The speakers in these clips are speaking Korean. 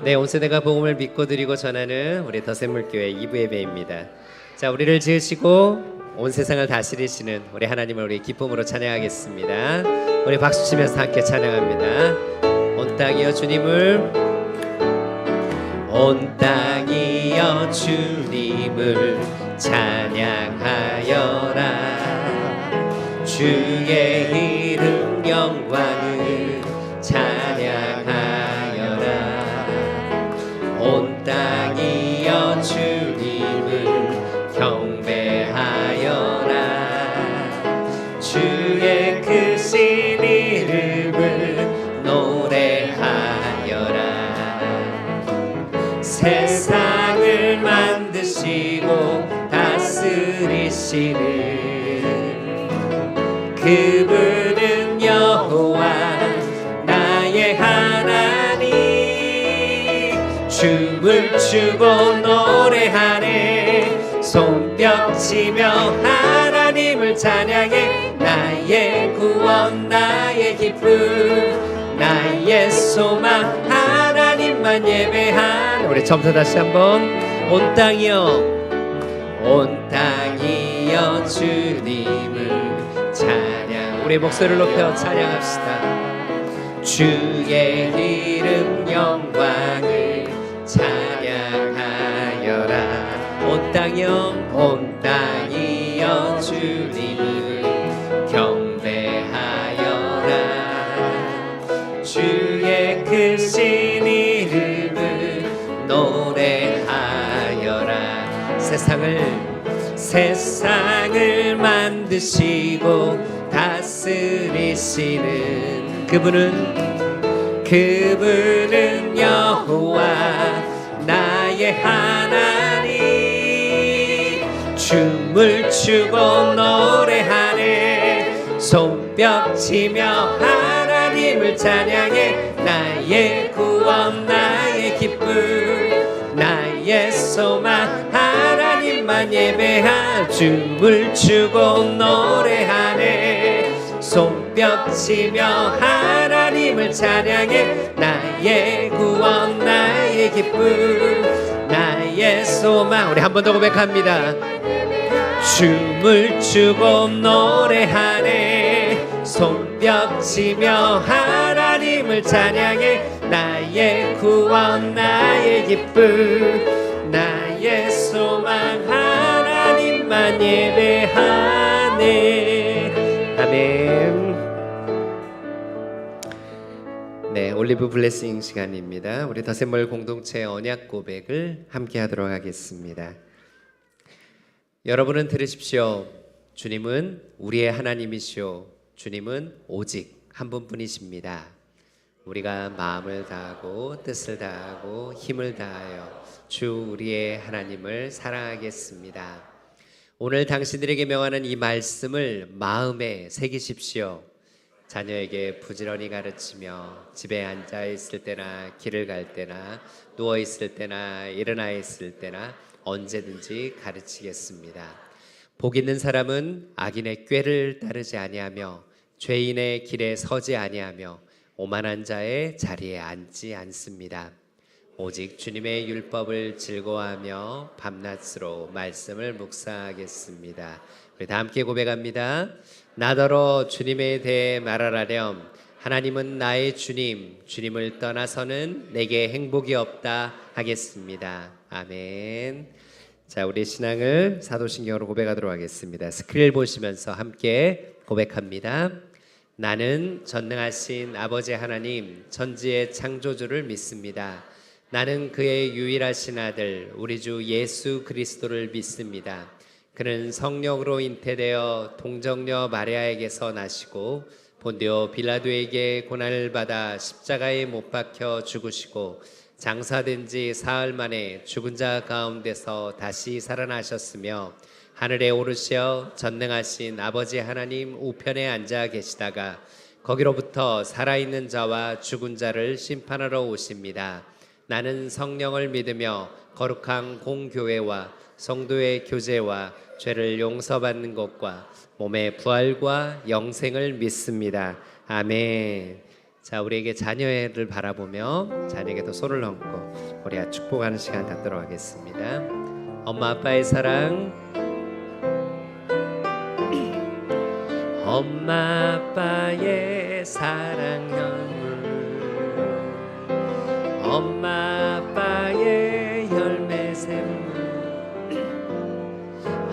네, 온 세대가 복음을 믿고 드리고 전하는 우리 더샘물교회 2부 예배입니다. 자, 우리를 지으시고 온 세상을 다스리시는 우리 하나님을 우리 기쁨으로 찬양하겠습니다. 우리 박수 치면서 함께 찬양합니다. 온 땅이여 주님을, 온 땅이여 주님을 찬양하여라. 주의 이름 영광을 찬양하여라. 온 땅이여 주님을 경배하여라. 주의 크신 이름을 노래하여라. 세상을 만드시고 다스리시는 그분은 여호와 나의 하나님. 춤을 추고 노래하네. 손뼉치며 하나님을 찬양해. 나의 구원 나의 기쁨 나의 소망 하나님만 예배하네. 우리 처음부터 다시 한번. 온 땅이여, 온 땅이여 주님을 찬양. 우리 목소리를 높여 찬양합시다. 주의 이름 영광을 찬양하여라. 온 땅이여, 온 땅이여 주님을 경배하여라. 주의 크신 이름을 노래하여라. 세상을 만드시고 다스리시는 그분은 여호와 나의 하나님. 춤을 추고 노래하네. 손뼉치며 하나님을 찬양해. 나의 구원 나의 기쁨 나의 소망 하나님만 예배하. 춤을 추고 노래하네. 손뼉치며 하나님을 찬양해. 나의 구원 나의 기쁨 나의 소망. 우리 한 번 더 고백합니다. 춤을 추고 노래하네. 손뼉치며 하나님을 찬양해. 나의 구원 나의 기쁨 나의 소망 하나님만 예배하네. 아멘. 네, 올리브 블레싱 시간입니다. 우리 더샘물 공동체 언약 고백을 함께 하도록 하겠습니다. 여러분은 들으십시오. 주님은 우리의 하나님이시오. 주님은 오직 한 분뿐이십니다. 우리가 마음을 다하고 뜻을 다하고 힘을 다하여 주 우리의 하나님을 사랑하겠습니다. 오늘 당신들에게 명하는 이 말씀을 마음에 새기십시오. 자녀에게 부지런히 가르치며 집에 앉아 있을 때나 길을 갈 때나 누워 있을 때나 일어나 있을 때나 언제든지 가르치겠습니다. 복 있는 사람은 악인의 꾀를 따르지 아니하며 죄인의 길에 서지 아니하며 오만한 자의 자리에 앉지 않습니다. 오직 주님의 율법을 즐거워하며 밤낮으로 말씀을 묵상하겠습니다. 우리 다 함께 고백합니다. 나더러 주님에 대해 말하라렴. 하나님은 나의 주님, 주님을 떠나서는 내게 행복이 없다 하겠습니다. 아멘. 자, 우리 신앙을 사도신경으로 고백하도록 하겠습니다. 스크린을 보시면서 함께 고백합니다. 나는 전능하신 아버지 하나님, 천지의 창조주를 믿습니다. 나는 그의 유일하신 아들 우리 주 예수 그리스도를 믿습니다. 그는 성령으로 잉태되어 동정녀 마리아에게서 나시고 본디오 빌라도에게 고난을 받아 십자가에 못 박혀 죽으시고 장사된 지 사흘 만에 죽은 자 가운데서 다시 살아나셨으며 하늘에 오르시어 전능하신 아버지 하나님 우편에 앉아 계시다가 거기로부터 살아있는 자와 죽은 자를 심판하러 오십니다. 나는 성령을 믿으며 거룩한 공교회와 성도의 교제와 죄를 용서받는 것과 몸의 부활과 영생을 믿습니다. 아멘. 자, 우리에게 자녀를 바라보며 자녀에게도 손을 얹고 우리가 축복하는 시간 갖도록 하겠습니다. 엄마 아빠의 사랑, 엄마 아빠의 사랑 연물, 엄마 아빠의 열매 샘물,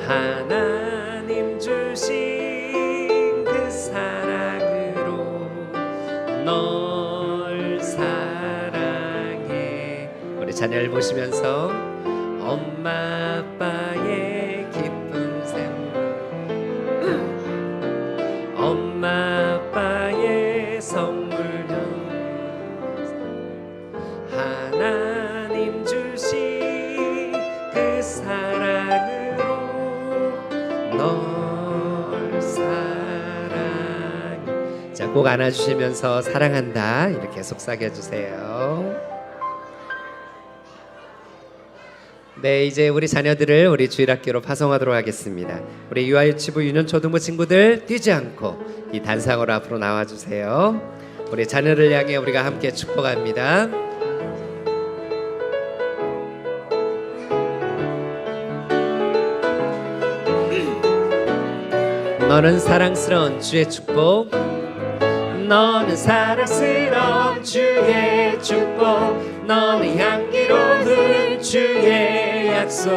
하나님 주신 그 사랑으로 널 사랑해. 우리 자녀를 보시면서 엄마 아빠의 기쁨 샘물, 엄마 아빠의 선물 하나님 주신 그 사랑으로 널 사랑해. 자, 꼭 안아주시면서 사랑한다 이렇게 속삭여주세요. 네, 이제 우리 자녀들을 우리 주일학교로 파송하도록 하겠습니다. 우리 유아유치부 유년초등부 친구들 뛰지 않고 이 단상으로 앞으로 나와주세요. 우리 자녀를 향해 우리가 함께 축복합니다. 너는 사랑스러운 주의 축복, 너는 사랑스러운 주의 축복, 너는 향기로운 주의 약속,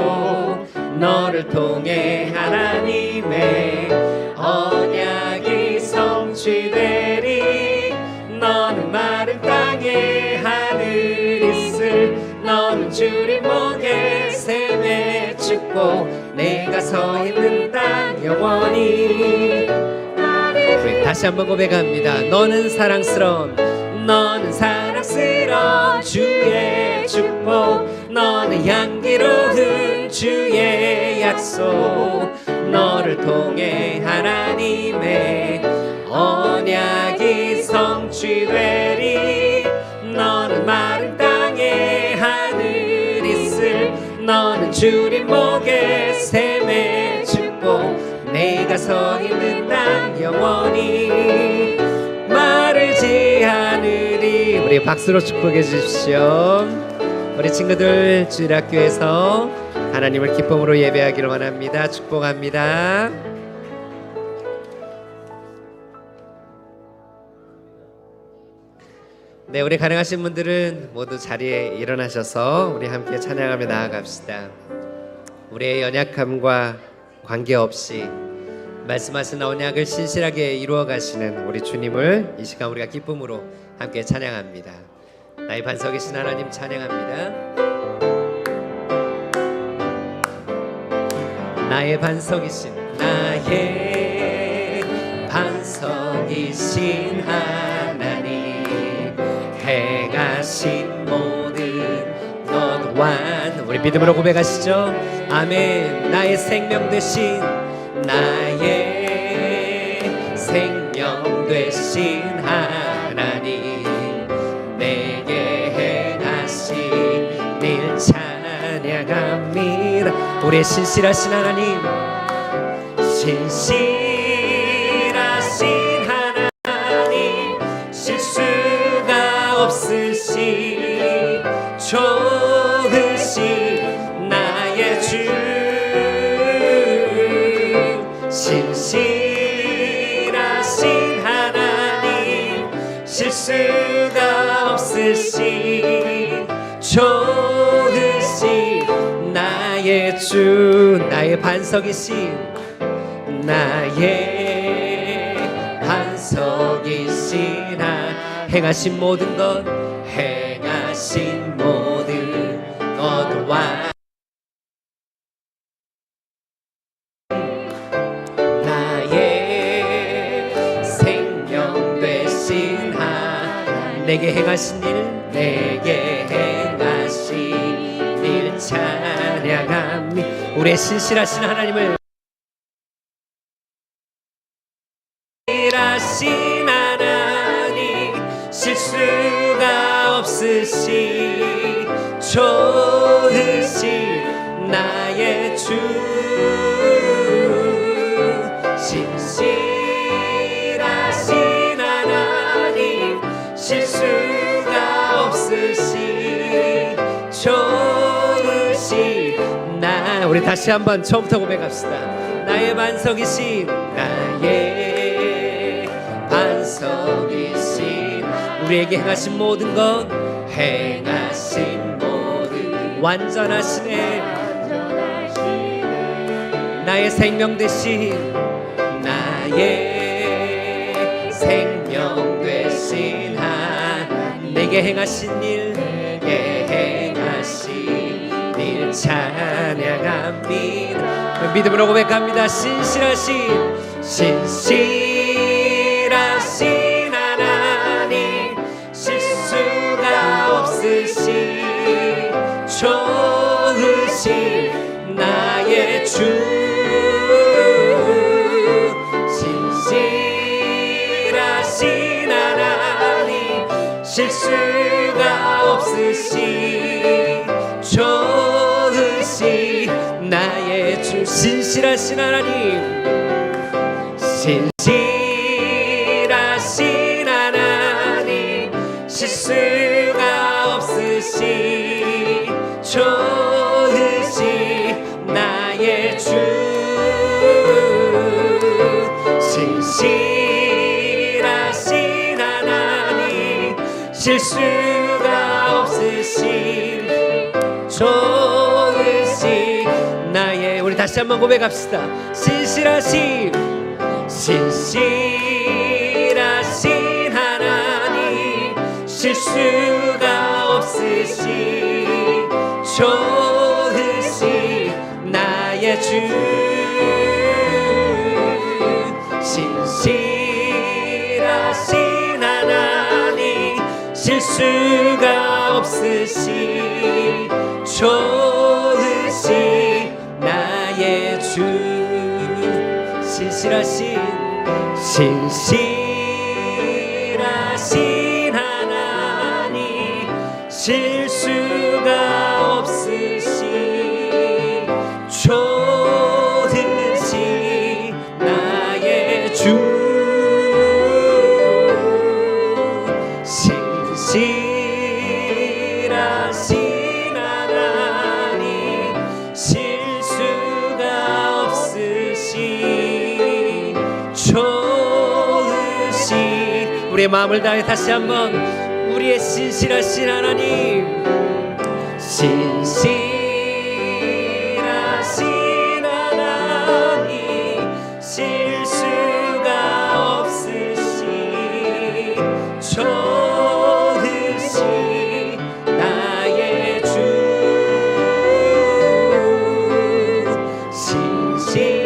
너를 통해 하나님의 언약이 성취되리. 너는 마른 땅에 하늘 있을, 너는 주님 목에 샘의 축복, 내가 서 있는 땅 영원히. 우리 다시 한번 고백합니다. 너는 사랑스러운, 너는 사랑스러운 주의 축복, 너는 향기로운 주의 약속, 너를 통해 하나님의 언약이 성취되리. 너는 마른 땅에 하늘 있을, 너는 주님 목에 샘의 축복, 내가 서 있는 땅 영원히 마르지 않으리. 우리 박수로 축복해 주십시오. 우리 친구들 주일학교에서 하나님을 기쁨으로 예배하기를 원합니다. 축복합니다. 네, 우리 가능하신 분들은 모두 자리에 일어나셔서 우리 함께 찬양하며 나아갑시다. 우리의 연약함과 관계없이 말씀하신 언약을 신실하게 이루어 가시는 우리 주님을 이 시간 우리가 기쁨으로 함께 찬양합니다. 나의 반석이신 하나님 찬양합니다. 나의 반석이신, 나의 반석이신 하나님, 행하신 모든 것 완. 우리 믿음으로 고백하시죠. 아멘. 나의 생명 되신, 나의 생명 되신 하나님, 내게 행하신 일 찬양합니다. 우리의 신실하신 하나님, 신실하신 하나님, 실수가 없으신 좋으신 나의 주, 신실하신 하나님, 실수가 없으신 좋으신 나의 주, 나의 반석이신, 나의 반석이신 행하신 모든 것, 행하신 모든 것과 내게 행하신 일, 내게 행하신 일 찬양합니다. 우리의 신실하신 하나님을, 신실하신 하나님, 실수가 없으신 좋으신 나의 주, 신실하신 하나님, 수가 없으신 좋으신 나. 우리 다시 한번 처음부터 고백합시다. 나의 반석이신, 나의 반석이신, 우리에게 행하신 모든 것, 행하신 모든 완전하시네. 나의 생명 되신, 나의 생명 되신 하나님, 내게 행하신 일, 내게 행하신 일 찬양합니다. 믿음으로 고백합니다. 신실하신, 신실하신 하나님, 실수가 없으신 좋으신 나의 주, 신실하신 하나님, 실수가 없으신 좋으신 나의 주. 신실하신 하나님, 신실하신 하나님, 실수가 없으신 좋으신 나의 주. 신실하신 하나님, 실수가 없으신 좋으신 나의, 우리 다시 한번 고백합시다. 신실하신, 신실하신 하나님, 실수가 없으신 좋으신 나의 주. 신실하신 하나님, 실수가 없으신 좋으신 나의 주. 신실하신, 신실하신 하나님, 실수가 없으신 좋으신 나의 주. 신실하신 하나님, 실수가 없으신 좋으신, 우리의 마음을 다해 다시 한번, 우리의 신실하신 하나님, 신실하신 하나님, 실수가 없으신 좋으신 나의 주. 신실하신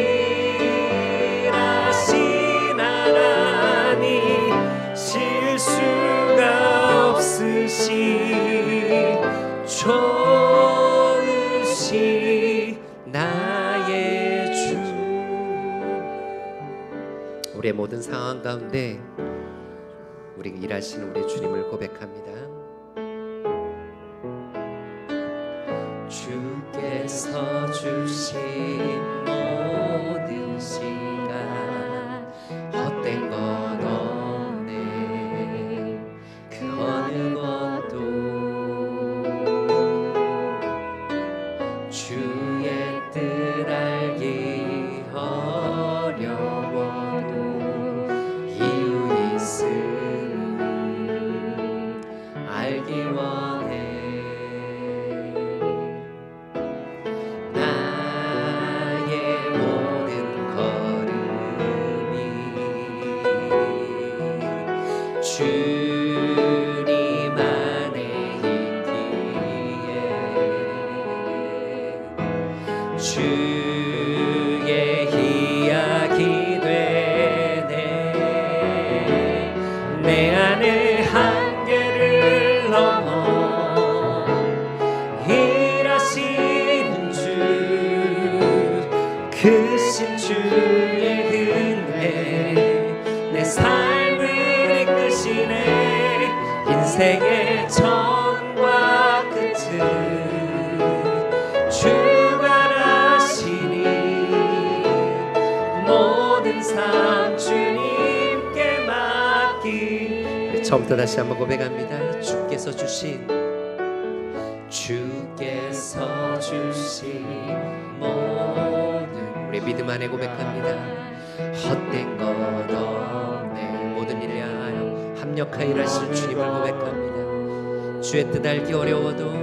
하나님, 실수가 없으신 좋으신 나의 주. 우리의 모든 상황 가운데 우리 일하시는 우리 주님을 고백합니다. 주께서 주신 모든 시간 헛된 것 없네. 그 어느 것도 주의 뜻 알기 어려워도 이유 있음 알기 원해. 나의 모든 걸음이 주님 안에 있기에 주의 이야기 되네. 내 안에 한계를 넘어 일하시는 주, 크신 주의 은혜 내 삶을 이끄시네. 인생의 처음과 끝을 주관하시니 모든 삶 주님께 맡기. 처음부터 다시 한번 고백합니다. 주께서 주신 모든, 우리 믿음 안에 고백합니다. 헛된 것 없네. 모든 일에 하여 합력하여 일하시는 주님을 고백합니다. 주의 뜻 알기 어려워도,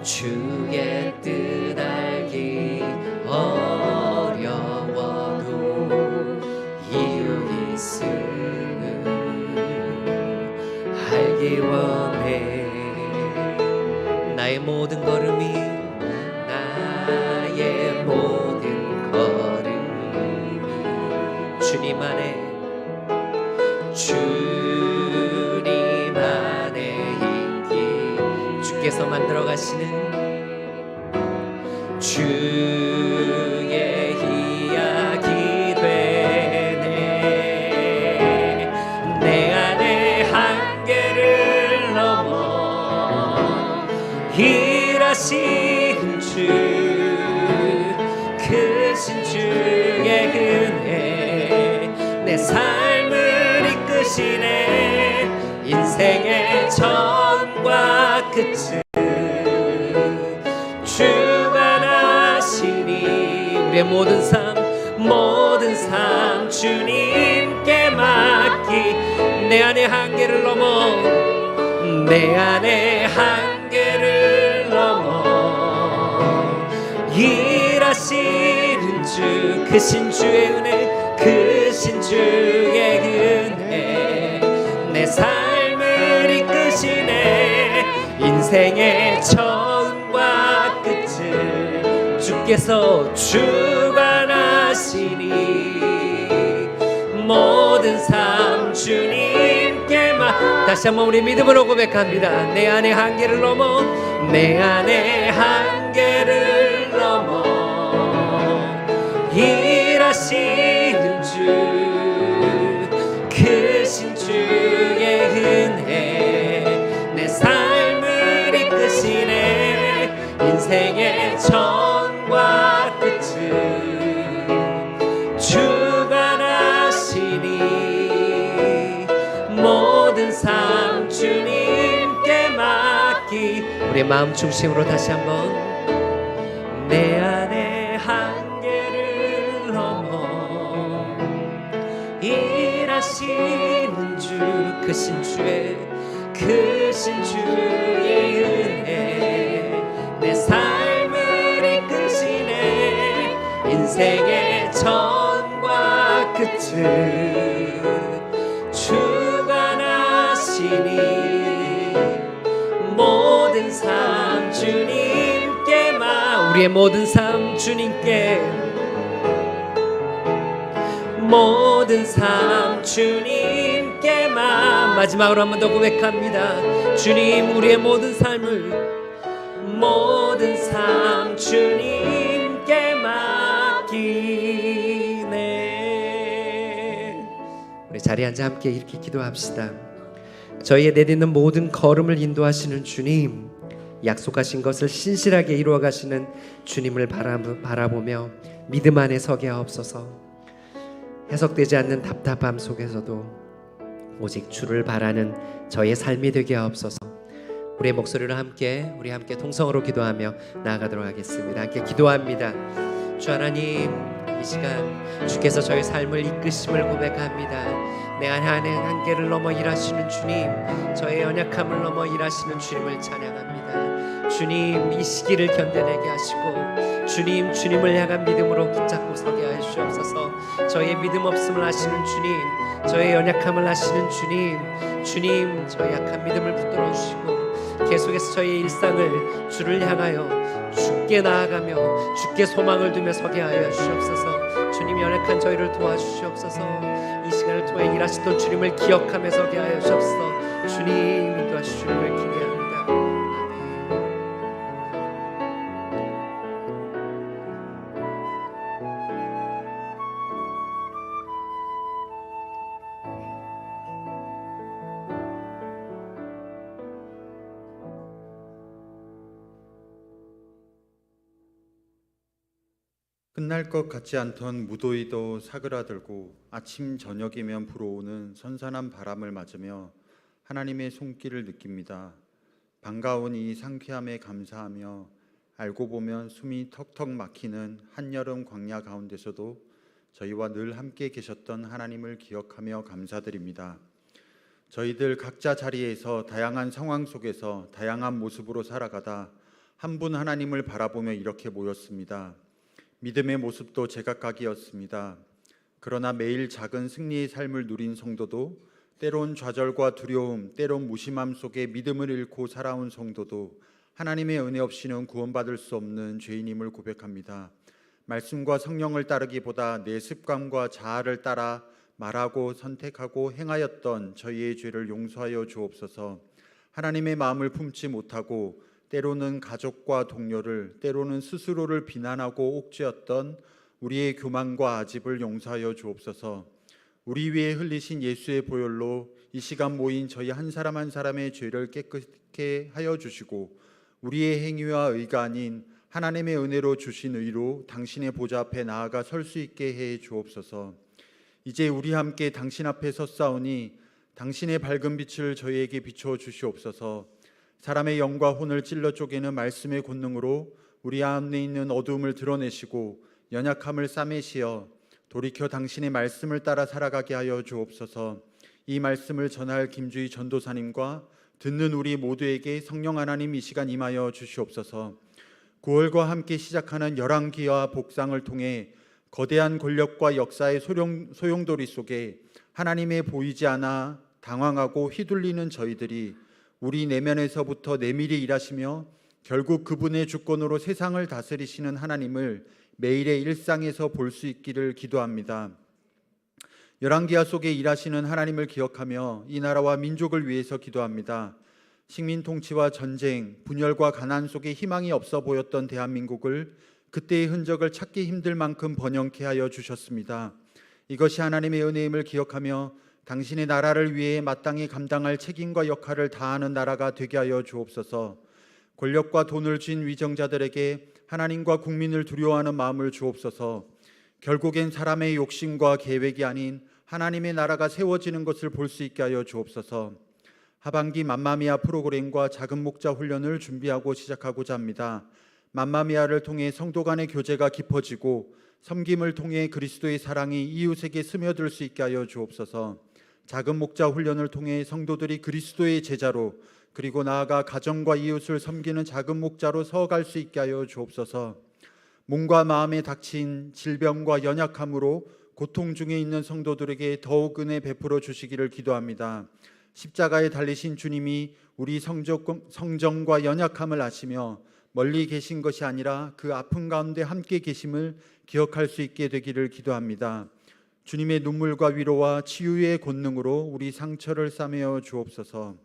주의 뜻 알기 어려워도 이유 있음을 알기 원해. 나의 모든 걸음이, 나의 모든 걸음이 주님 안에, 주님 안에 있기, 주께서 만들어 가시는 주의 이야기 되네. 내 안에 한계를 넘어 일하신 주, 크신 주의 은혜 내 삶을 이끄시네. 인생의 처음과 끝을 주가 나시니 우리의 모든 삶 주님께 맡기. 내 안의 한계를 넘어, 내 안의 한계를 넘어 일하시는 주, 크신 주의 은혜, 크신 주의 은혜 내 삶을 이끄시네. 인생의 처음과 끝을 주께서 주관하시니 모든 삶 주님께 다시 한번 우리 믿음으로 고백합니다. 내 안의 한계를 넘어, 내 안의 한계를 넘어 일하시는 주, 크신 주의 은혜 내 삶을 이끄시네. 인생의 처음과 끝을 주관하시니 모든 삶 주님께 맡기. 우리의 마음 중심으로 다시 한번, 내 안의 한계를 넘어 일하시는 주, 크신 주의 은혜 내 삶을 이끄시네. 인생의 처음과 끝을 주관하시니 모든 삶 주님께 우리의 모든 삶 주님께, 모든 삶 주님께 마지막으로 한 번 더 고백합니다. 주님, 우리의 모든 삶을, 모든 삶 주님께 맡기네. 우리 자리에 앉아 함께 이렇게 기도합시다. 저희의 내딛는 모든 걸음을 인도하시는 주님, 약속하신 것을 신실하게 이루어 가시는 주님을 바라보며 믿음 안에 서게 하옵소서. 해석되지 않는 답답함 속에서도 오직 주를 바라는 저의 삶이 되게 하옵소서. 우리의 목소리로 함께 통성으로 기도하며 나아가도록 하겠습니다. 함께 기도합니다. 주 하나님, 이 시간 주께서 저의 삶을 이끄심을 고백합니다. 내 안의 한계를 넘어 일하시는 주님, 저의 연약함을 넘어 일하시는 주님을 찬양합니다. 주님, 이 시기를 견뎌내게 하시고 주님을 향한 믿음으로 붙잡고 서게 하시옵소서. 저의 믿음 없음을 아시는 주님, 저의 연약함을 아시는 주님, 저의 약한 믿음을 붙들어 주시고 계속해서 저의 일상을 주를 향하여 주께 나아가며 주께 소망을 두며 서게 하여 주시옵소서. 주님, 연약한 저희를 도와주시옵소서. 이 시간을 통해 일하시던 주님을 기억하며 서게 하여 주옵소서. 주님, 인도하시 주님을 기대합니다. 끝날 것 같지 않던 무더위도 사그라들고 아침 저녁이면 불어오는 선선한 바람을 맞으며 하나님의 손길을 느낍니다. 반가운 이 상쾌함에 감사하며 알고 보면 숨이 턱턱 막히는 한여름 광야 가운데서도 저희와 늘 함께 계셨던 하나님을 기억하며 감사드립니다. 저희들 각자 자리에서 다양한 상황 속에서 다양한 모습으로 살아가다 한 분 하나님을 바라보며 이렇게 모였습니다. 믿음의 모습도 제각각이었습니다. 그러나 매일 작은 승리의 삶을 누린 성도도, 때론 좌절과 두려움, 때론 무심함 속에 믿음을 잃고 살아온 성도도 하나님의 은혜 없이는 구원받을 수 없는 죄인임을 고백합니다. 말씀과 성령을 따르기보다 내 습관과 자아를 따라 말하고 선택하고 행하였던 저희의 죄를 용서하여 주옵소서. 하나님의 마음을 품지 못하고 때로는 가족과 동료를, 때로는 스스로를 비난하고 옥죄었던 우리의 교만과 아집을 용서하여 주옵소서. 우리 위에 흘리신 예수의 보혈로 이 시간 모인 저희 한 사람 한 사람의 죄를 깨끗게 하여 주시고 우리의 행위와 의가 아닌 하나님의 은혜로 주신 의로 당신의 보좌 앞에 나아가 설 수 있게 해 주옵소서. 이제 우리 함께 당신 앞에 섰사오니 당신의 밝은 빛을 저희에게 비추어 주시옵소서. 사람의 영과 혼을 찔러 쪼개는 말씀의 권능으로 우리 안에 있는 어두움을 드러내시고 연약함을 싸매시어 돌이켜 당신의 말씀을 따라 살아가게 하여 주옵소서. 이 말씀을 전할 김주희 전도사님과 듣는 우리 모두에게 성령 하나님 이 시간 임하여 주시옵소서. 9월과 함께 시작하는 열왕기와 복상을 통해 거대한 권력과 역사의 소용돌이 속에 하나님의 보이지 않아 당황하고 휘둘리는 저희들이 우리 내면에서부터 내밀히 일하시며 결국 그분의 주권으로 세상을 다스리시는 하나님을 매일의 일상에서 볼 수 있기를 기도합니다. 열왕기하 속에 일하시는 하나님을 기억하며 이 나라와 민족을 위해서 기도합니다. 식민 통치와 전쟁, 분열과 가난 속에 희망이 없어 보였던 대한민국을 그때의 흔적을 찾기 힘들 만큼 번영케 하여 주셨습니다. 이것이 하나님의 은혜임을 기억하며 당신의 나라를 위해 마땅히 감당할 책임과 역할을 다하는 나라가 되게 하여 주옵소서. 권력과 돈을 쥔 위정자들에게 하나님과 국민을 두려워하는 마음을 주옵소서. 결국엔 사람의 욕심과 계획이 아닌 하나님의 나라가 세워지는 것을 볼 수 있게 하여 주옵소서. 하반기 맘마미아 프로그램과 작은 목자 훈련을 준비하고 시작하고자 합니다. 맘마미아를 통해 성도 간의 교제가 깊어지고 섬김을 통해 그리스도의 사랑이 이웃에게 스며들 수 있게 하여 주옵소서. 작은 목자 훈련을 통해 성도들이 그리스도의 제자로 그리고 나아가 가정과 이웃을 섬기는 작은 목자로 서어갈 수 있게 하여 주옵소서. 몸과 마음에 닥친 질병과 연약함으로 고통 중에 있는 성도들에게 더욱 은혜 베풀어 주시기를 기도합니다. 십자가에 달리신 주님이 우리 성정과 연약함을 아시며 멀리 계신 것이 아니라 그 아픔 가운데 함께 계심을 기억할 수 있게 되기를 기도합니다. 주님의 눈물과 위로와 치유의 권능으로 우리 상처를 싸매어 주옵소서.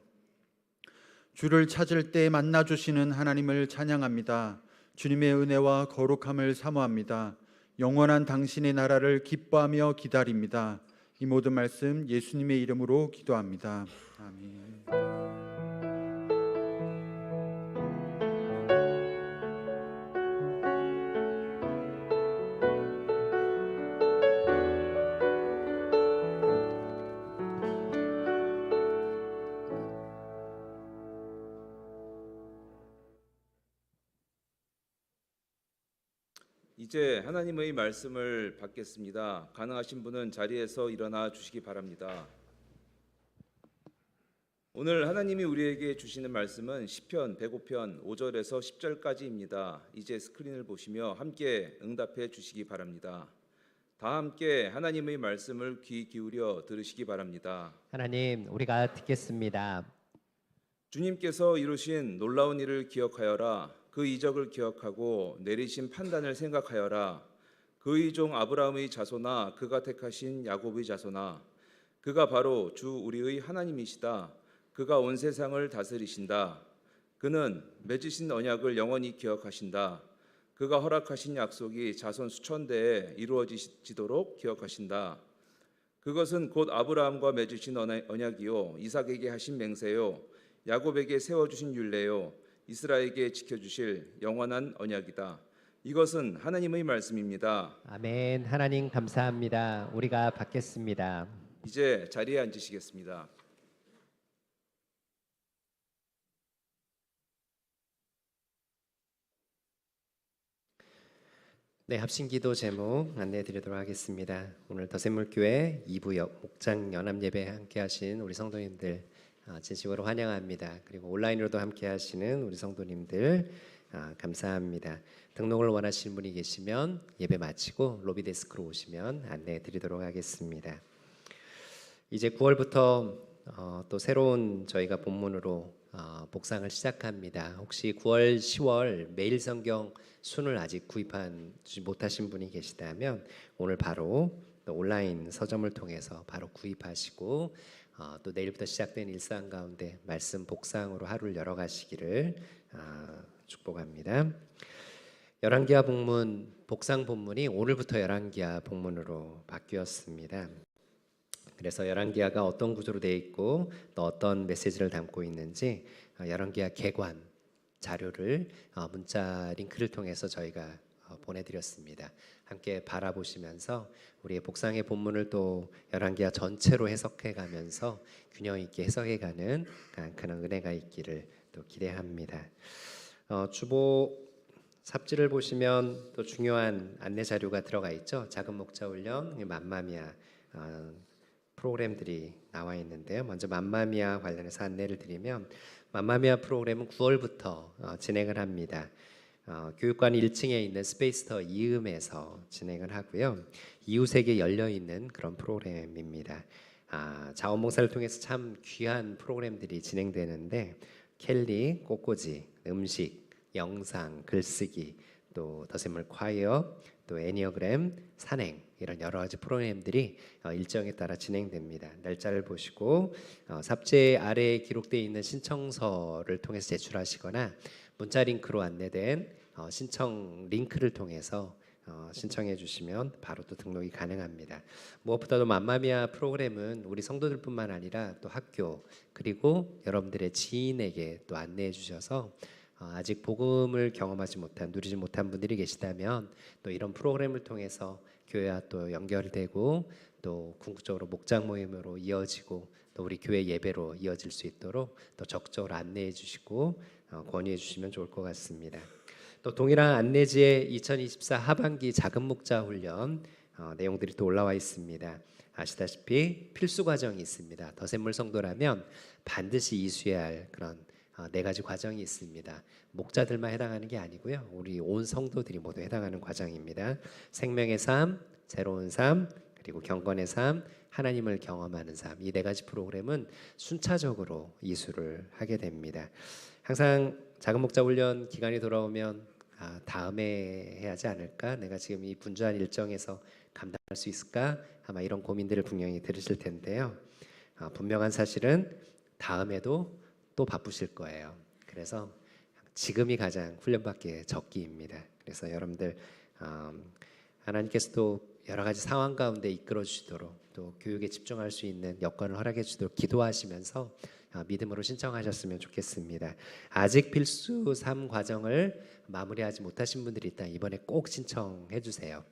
주를 찾을 때 만나주시는 하나님을 찬양합니다. 주님의 은혜와 거룩함을 사모합니다. 영원한 당신의 나라를 기뻐하며 기다립니다. 이 모든 말씀 예수님의 이름으로 기도합니다. 아멘. 이제 하나님의 말씀을 받겠습니다. 가능하신 분은 자리에서 일어나 주시기 바랍니다. 오늘 하나님이 우리에게 주시는 말씀은 시편 105편 5절에서 10절까지입니다. 이제 스크린을 보시며 함께 응답해 주시기 바랍니다. 다 함께 하나님의 말씀을 귀 기울여 들으시기 바랍니다. 하나님, 우리가 듣겠습니다. 주님께서 이루신 놀라운 일을 기억하여라. 그 이적을 기억하고 내리신 판단을 생각하여라. 그의 종 아브라함의 자손아, 그가 택하신 야곱의 자손아, 그가 바로 주 우리의 하나님이시다. 그가 온 세상을 다스리신다. 그는 맺으신 언약을 영원히 기억하신다. 그가 허락하신 약속이 자손 수천 대에 이루어지도록 기억하신다. 그것은 곧 아브라함과 맺으신 언약이요, 이삭에게 하신 맹세요, 야곱에게 세워주신 율례요, 이스라엘에게 지켜주실 영원한 언약이다. 이것은 하나님의 말씀입니다. 아멘. 하나님 감사합니다. 우리가 받겠습니다. 이제 자리에 앉으시겠습니다. 네, 합심기도 제목 안내해 드리도록 하겠습니다. 오늘 더샘물교회 2부 목장 연합 예배 함께 하신 우리 성도님들 진심으로 환영합니다. 그리고 온라인으로도 함께 하시는 우리 성도님들 감사합니다. 등록을 원하시는 분이 계시면 예배 마치고 로비 데스크로 오시면 안내해 드리도록 하겠습니다. 이제 9월부터 또 새로운 저희가 본문으로 복상을 시작합니다. 혹시 9월, 10월 매일 성경 순을 아직 구입하지 못하신 분이 계시다면 오늘 바로 또 온라인 서점을 통해서 바로 구입하시고 또 내일부터 시작된 일상 가운데 말씀 복상으로 하루를 열어가시기를 축복합니다. 열왕기하 본문 복상 본문이 오늘부터 열왕기하 본문으로 바뀌었습니다. 그래서 열왕기하가 어떤 구조로 되어 있고 또 어떤 메시지를 담고 있는지 열왕기하 개관 자료를 문자 링크를 통해서 저희가 보내드렸습니다. 함께 바라보시면서 우리의 복상의 본문을 또 열왕기하 전체로 해석해가면서 균형 있게 해석해가는 그런 은혜가 있기를 또 기대합니다. 주보 삽지를 보시면 또 중요한 안내 자료가 들어가 있죠. 작은 목자 훈련, 맘마미아 프로그램들이 나와 있는데요. 먼저 맘마미아 관련해서 안내를 드리면 맘마미아 프로그램은 9월부터 진행을 합니다. 교육관 1층에 있는 스페이스터 이음에서 진행을 하고요. 이웃에게 열려 있는 그런 프로그램입니다. 자원봉사를 통해서 참 귀한 프로그램들이 진행되는데 켈리, 꽃꽂이, 음식, 영상, 글쓰기, 또 더샘물 콰이어, 또 애니어그램, 산행 이런 여러 가지 프로그램들이 일정에 따라 진행됩니다. 날짜를 보시고 삽제 아래에 기록되어 있는 신청서를 통해서 제출하시거나 문자 링크로 안내된 신청 링크를 통해서 신청해 주시면 바로 또 등록이 가능합니다. 무엇보다도 맘마미아 프로그램은 우리 성도들뿐만 아니라 또 학교 그리고 여러분들의 지인에게 또 안내해 주셔서 아직 복음을 경험하지 못한 누리지 못한 분들이 계시다면 또 이런 프로그램을 통해서 교회와 또 연결되고 또 궁극적으로 목장 모임으로 이어지고 또 우리 교회 예배로 이어질 수 있도록 또 적극적으로 안내해 주시고 권유해 주시면 좋을 것 같습니다. 또 동일한 안내지에 2024 하반기 작은 목자 훈련 내용들이 또 올라와 있습니다. 아시다시피 필수 과정이 있습니다. 더샘물 성도라면 반드시 이수해야 할 그런 4가지 과정이 있습니다. 목자들만 해당하는 게 아니고요. 우리 온 성도들이 모두 해당하는 과정입니다. 생명의 삶, 새로운 삶, 그리고 경건의 삶, 하나님을 경험하는 삶. 이 4가지 프로그램은 순차적으로 이수를 하게 됩니다. 항상 작은 목자 훈련 기간이 돌아오면 다음에 해야 하지 않을까? 내가 지금 이 분주한 일정에서 감당할 수 있을까? 아마 이런 고민들을 분명히 들으실 텐데요. 분명한 사실은 다음에도 또 바쁘실 거예요. 그래서 지금이 가장 훈련받기에 적기입니다. 그래서 여러분들 하나님께서 또 여러 가지 상황 가운데 이끌어 주시도록 또 교육에 집중할 수 있는 여건을 허락해 주도록 기도하시면서 믿음으로 신청하셨으면 좋겠습니다. 아직 필수 3 과정을 마무리하지 못하신 분들이 있다. 이번에 꼭 신청해 주세요.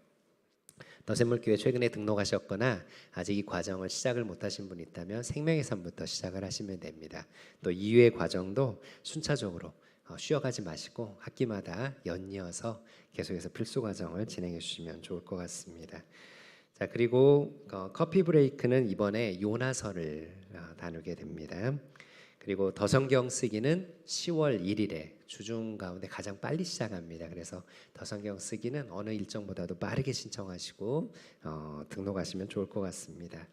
더샘물교회 최근에 등록하셨거나 아직 이 과정을 시작을 못하신 분이 있다면 생명의 삶부터 시작을 하시면 됩니다. 또 이후의 과정도 순차적으로 쉬어가지 마시고 학기마다 연이어서 계속해서 필수 과정을 진행해 주시면 좋을 것 같습니다. 자, 그리고 커피 브레이크는 이번에 요나서를 다루게 됩니다. 그리고 더성경 쓰기는 10월 1일에 주중 가운데 가장 빨리 시작합니다. 그래서 더성경 쓰기는 어느 일정보다도 빠르게 신청하시고 등록하시면 좋을 것 같습니다.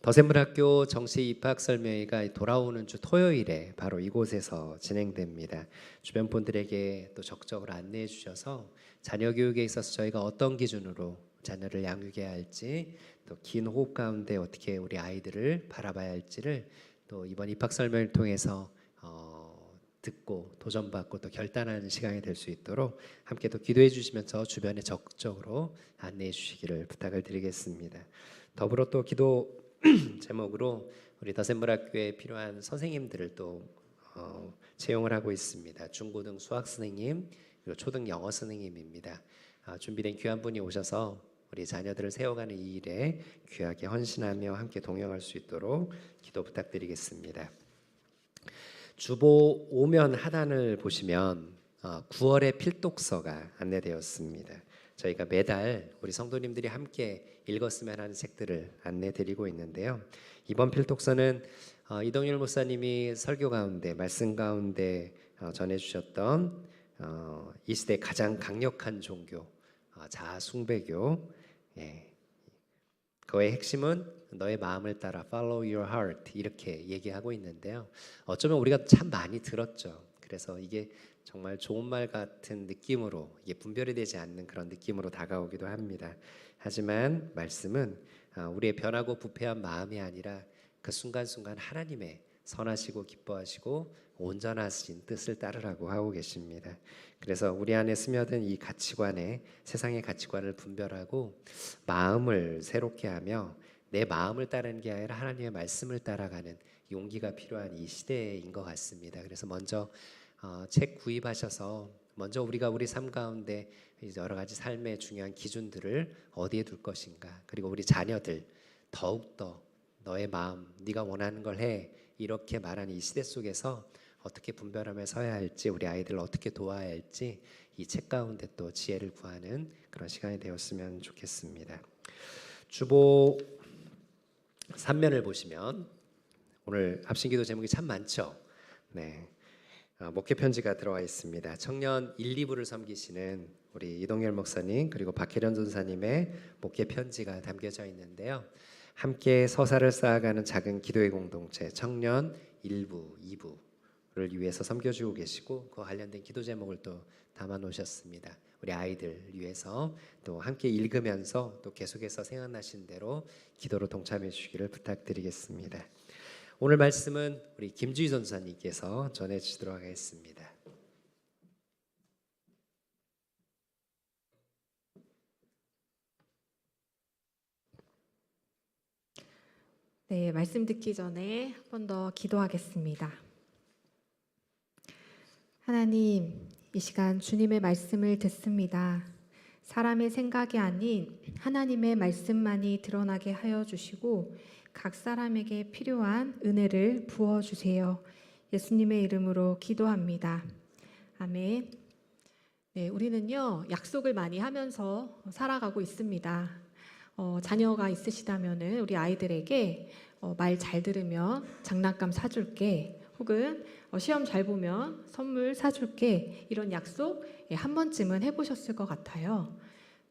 더샘물학교 정시 입학 설명회가 돌아오는 주 토요일에 바로 이곳에서 진행됩니다. 주변 분들에게 또 적극적으로 안내해 주셔서 자녀 교육에 있어서 저희가 어떤 기준으로 자녀를 양육해야 할지 또 긴 호흡 가운데 어떻게 우리 아이들을 바라봐야 할지를 또 이번 입학 설명을 통해서 듣고 도전받고 또 결단하는 시간이 될 수 있도록 함께 또 기도해 주시면서 주변에 적극적으로 안내해 주시기를 부탁을 드리겠습니다. 더불어 또 기도 제목으로 우리 더샘물학교에 필요한 선생님들을 또 채용을 하고 있습니다. 중고등 수학 선생님, 그리고 초등 영어 선생님입니다. 준비된 귀한 분이 오셔서 우리 자녀들을 세워가는 이 일에 귀하게 헌신하며 함께 동행할 수 있도록 기도 부탁드리겠습니다. 주보 오면 하단을 보시면 9월의 필독서가 안내되었습니다. 저희가 매달 우리 성도님들이 함께 읽었으면 하는 책들을 안내드리고 있는데요. 이번 필독서는 이동일 목사님이 설교 가운데 말씀 가운데 전해주셨던 이 시대 가장 강력한 종교 자아숭배교, 그의 핵심은 너의 마음을 따라 follow your heart 이렇게 얘기하고 있는데요. 어쩌면 우리가 참 많이 들었죠. 그래서 이게 정말 좋은 말 같은 느낌으로 이게 분별이 되지 않는 그런 느낌으로 다가오기도 합니다. 하지만 말씀은 우리의 변하고 부패한 마음이 아니라 그 순간순간 하나님의 선하시고 기뻐하시고 온전하신 뜻을 따르라고 하고 계십니다. 그래서 우리 안에 스며든 이 가치관에 세상의 가치관을 분별하고 마음을 새롭게 하며 내 마음을 따르는 게 아니라 하나님의 말씀을 따라가는 용기가 필요한 이 시대인 것 같습니다. 그래서 먼저 책 구입하셔서 먼저 우리가 우리 삶 가운데 여러 가지 삶의 중요한 기준들을 어디에 둘 것인가, 그리고 우리 자녀들 더욱더 너의 마음, 네가 원하는 걸 해 이렇게 말하는 이 시대 속에서 어떻게 분별하며 서야 할지, 우리 아이들을 어떻게 도와야 할지 이 책 가운데 또 지혜를 구하는 그런 시간이 되었으면 좋겠습니다. 주보 3면을 보시면 오늘 합심기도 제목이 참 많죠. 목회 편지가 들어와 있습니다. 청년 1, 2부를 섬기시는 우리 이동열 목사님 그리고 박혜련 전사님의 목회 편지가 담겨져 있는데요. 함께 서사를 쌓아가는 작은 기도의 공동체 청년 1부, 2부를 위해서 섬겨주고 계시고 그 관련된 기도 제목을 또 담아 놓으셨습니다. 우리 아이들 위해서 또 함께 읽으면서 또 계속해서 생각나신 대로 기도로 동참해 주시기를 부탁드리겠습니다. 오늘 말씀은 우리 김주희 전사님께서 전해 주시도록 하겠습니다. 네, 말씀 듣기 전에 한 번 더 기도하겠습니다. 하나님, 이 시간 주님의 말씀을 듣습니다. 사람의 생각이 아닌 하나님의 말씀만이 드러나게 하여 주시고 각 사람에게 필요한 은혜를 부어 주세요. 예수님의 이름으로 기도합니다. 아멘. 네, 우리는요 약속을 많이 하면서 살아가고 있습니다. 자녀가 있으시다면은 우리 아이들에게 말 잘 들으면 장난감 사줄게, 혹은 시험 잘 보면 선물 사줄게, 이런 약속 한 번쯤은 해보셨을 것 같아요.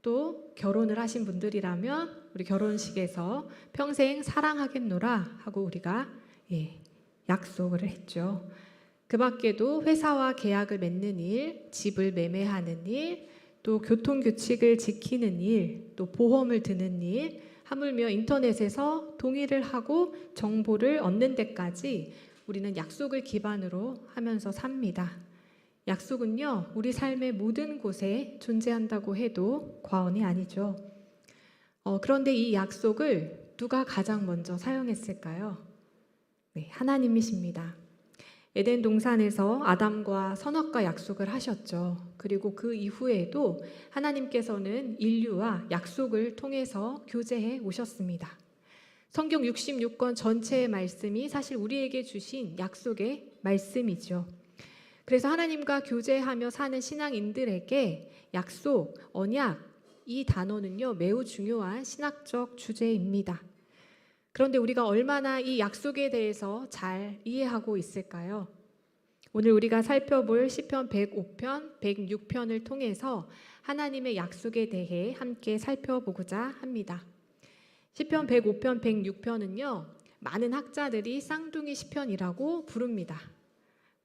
또 결혼을 하신 분들이라면 우리 결혼식에서 평생 사랑하겠노라 하고 우리가 약속을 했죠. 그 밖에도 회사와 계약을 맺는 일, 집을 매매하는 일, 또 교통규칙을 지키는 일, 또 보험을 드는 일, 하물며 인터넷에서 동의를 하고 정보를 얻는 데까지 우리는 약속을 기반으로 하면서 삽니다. 약속은요, 우리 삶의 모든 곳에 존재한다고 해도 과언이 아니죠. 그런데 이 약속을 누가 가장 먼저 사용했을까요? 네, 하나님이십니다. 에덴 동산에서 아담과 선악과 약속을 하셨죠. 그리고 그 이후에도 하나님께서는 인류와 약속을 통해서 교제해 오셨습니다. 성경 66권 전체의 말씀이 사실 우리에게 주신 약속의 말씀이죠. 그래서 하나님과 교제하며 사는 신앙인들에게 약속, 언약, 이 단어는요 매우 중요한 신학적 주제입니다. 그런데 우리가 얼마나 이 약속에 대해서 잘 이해하고 있을까요? 오늘 우리가 살펴볼 시편 105편, 106편을 통해서 하나님의 약속에 대해 함께 살펴보고자 합니다. 시편 105편, 106편은요 많은 학자들이 쌍둥이 시편이라고 부릅니다.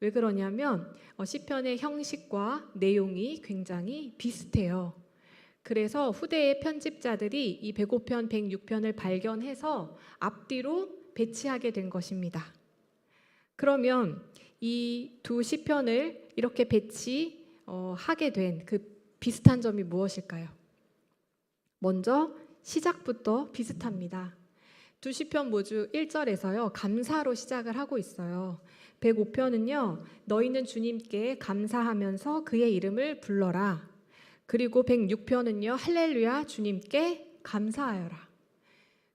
왜 그러냐면 시편의 형식과 내용이 굉장히 비슷해요. 그래서 후대의 편집자들이 이 105편, 106편을 발견해서 앞뒤로 배치하게 된 것입니다. 그러면 이 두 시편을 이렇게 배치하게 된 그 비슷한 점이 무엇일까요? 먼저 시작부터 비슷합니다. 두 시편 모두 1절에서요. 감사로 시작을 하고 있어요. 105편은요. 너희는 주님께 감사하면서 그의 이름을 불러라. 그리고 106편은요. 할렐루야 주님께 감사하여라.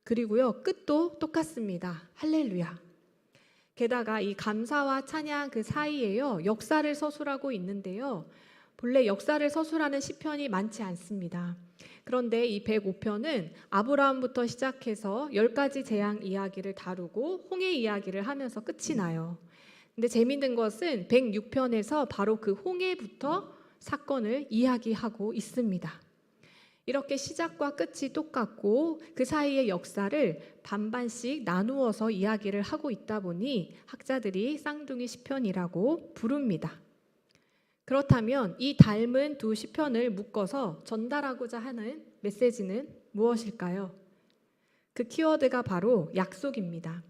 그리고요. 끝도 똑같습니다. 할렐루야. 게다가 이 감사와 찬양 그 사이에요. 역사를 서술하고 있는데요. 본래 역사를 서술하는 시편이 많지 않습니다. 그런데 이 105편은 아브라함부터 시작해서 10가지 재앙 이야기를 다루고 홍해 이야기를 하면서 끝이 나요. 근데 재미있는 것은 106편에서 바로 그 홍해부터 사건을 이야기하고 있습니다. 이렇게 시작과 끝이 똑같고 그 사이의 역사를 반반씩 나누어서 이야기를 하고 있다 보니 학자들이 쌍둥이 시편이라고 부릅니다. 그렇다면 이 닮은 두 시편을 묶어서 전달하고자 하는 메시지는 무엇일까요? 그 키워드가 바로 약속입니다.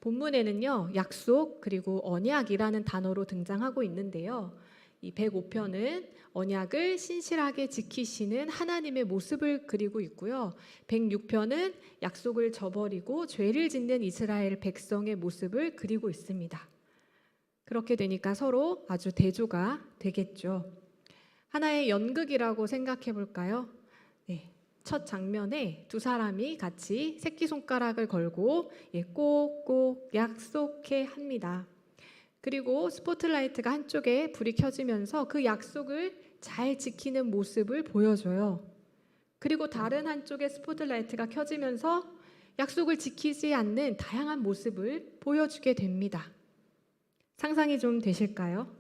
본문에는요, 약속 그리고 언약이라는 단어로 등장하고 있는데요. 이 105편은 언약을 신실하게 지키시는 하나님의 모습을 그리고 있고요. 106편은 약속을 저버리고 죄를 짓는 이스라엘 백성의 모습을 그리고 있습니다. 그렇게 되니까 서로 아주 대조가 되겠죠. 하나의 연극이라고 생각해 볼까요? 네, 첫 장면에 두 사람이 같이 새끼손가락을 걸고 꼭꼭 약속해 합니다. 그리고 스포트라이트가 한쪽에 불이 켜지면서 그 약속을 잘 지키는 모습을 보여줘요. 그리고 다른 한쪽에 스포트라이트가 켜지면서 약속을 지키지 않는 다양한 모습을 보여주게 됩니다. 상상이 좀 되실까요?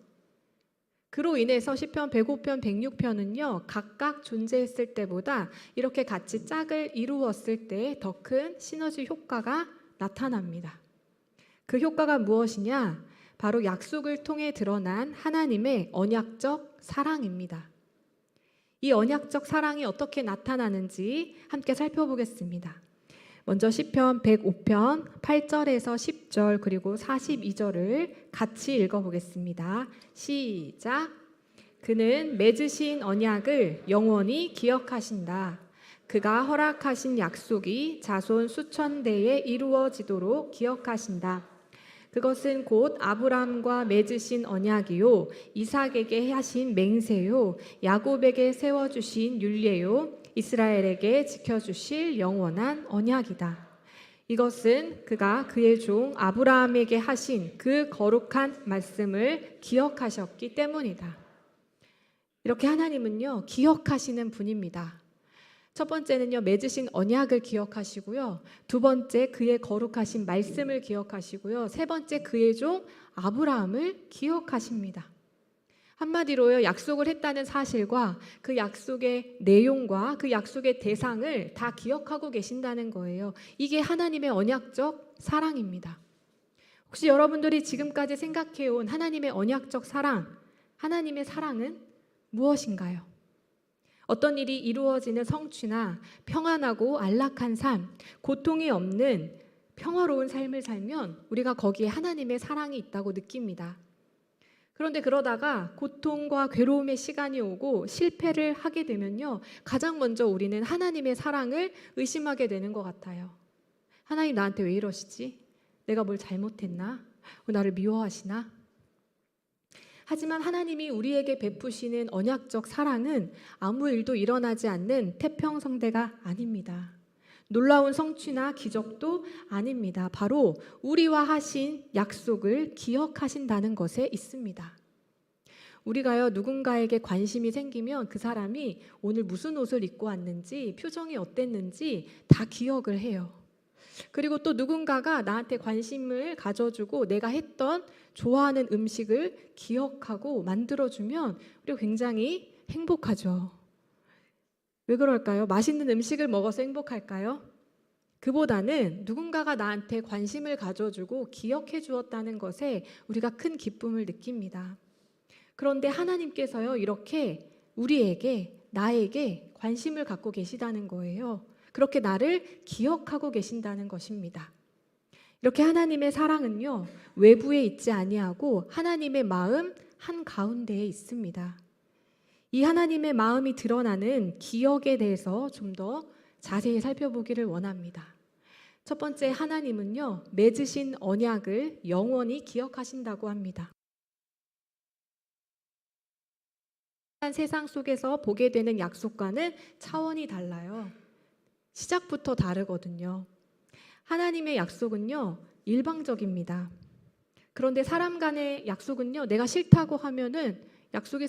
그로 인해서 시편 105편, 106편은요. 각각 존재했을 때보다 이렇게 같이 짝을 이루었을 때 더 큰 시너지 효과가 나타납니다. 그 효과가 무엇이냐? 바로 약속을 통해 드러난 하나님의 언약적 사랑입니다. 이 언약적 사랑이 어떻게 나타나는지 함께 살펴보겠습니다. 먼저 시편 105편 8절에서 10절 그리고 42절을 같이 읽어보겠습니다. 시작. 그는 맺으신 언약을 영원히 기억하신다. 그가 허락하신 약속이 자손 수천 대에 이루어지도록 기억하신다. 그것은 곧 아브람과 맺으신 언약이요 이삭에게 하신 맹세요 야곱에게 세워주신 율례요 이스라엘에게 지켜주실 영원한 언약이다. 이것은 그가 그의 종 아브라함에게 하신 그 거룩한 말씀을 기억하셨기 때문이다. 이렇게 하나님은요 기억하시는 분입니다. 첫 번째는요 맺으신 언약을 기억하시고요, 두 번째 그의 거룩하신 말씀을 기억하시고요, 세 번째 그의 종 아브라함을 기억하십니다. 한마디로요 약속을 했다는 사실과 그 약속의 내용과 그 약속의 대상을 다 기억하고 계신다는 거예요. 이게 하나님의 언약적 사랑입니다. 혹시 여러분들이 지금까지 생각해온 하나님의 언약적 사랑, 하나님의 사랑은 무엇인가요? 어떤 일이 이루어지는 성취나 평안하고 안락한 삶, 고통이 없는 평화로운 삶을 살면 우리가 거기에 하나님의 사랑이 있다고 느낍니다. 그런데 그러다가 고통과 괴로움의 시간이 오고 실패를 하게 되면요, 가장 먼저 우리는 하나님의 사랑을 의심하게 되는 것 같아요. 하나님 나한테 왜 이러시지? 내가 뭘 잘못했나? 나를 미워하시나? 하지만 하나님이 우리에게 베푸시는 언약적 사랑은 아무 일도 일어나지 않는 태평성대가 아닙니다. 놀라운 성취나 기적도 아닙니다. 바로 우리와 하신 약속을 기억하신다는 것에 있습니다. 우리가요 누군가에게 관심이 생기면 그 사람이 오늘 무슨 옷을 입고 왔는지, 표정이 어땠는지 다 기억을 해요. 그리고 또 누군가가 나한테 관심을 가져주고 내가 했던 좋아하는 음식을 기억하고 만들어주면 우리가 굉장히 행복하죠. 왜 그럴까요? 맛있는 음식을 먹어서 행복할까요? 그보다는 누군가가 나한테 관심을 가져주고 기억해 주었다는 것에 우리가 큰 기쁨을 느낍니다. 그런데 하나님께서요 이렇게 우리에게, 나에게 관심을 갖고 계시다는 거예요. 그렇게 나를 기억하고 계신다는 것입니다. 이렇게 하나님의 사랑은요 외부에 있지 아니하고 하나님의 마음 한가운데에 있습니다. 이 하나님의 마음이 드러나는 기억에 대해서 좀 더 자세히 살펴보기를 원합니다. 첫 번째, 하나님은요, 맺으신 언약을 영원히 기억하신다고 합니다. 세상 속에서 보게 되는 약속과는 차원이 달라요. 시작부터 다르거든요. 하나님의 약속은요, 일방적입니다. 그런데 사람 간의 약속은요, 내가 싫다고 하면은 약속이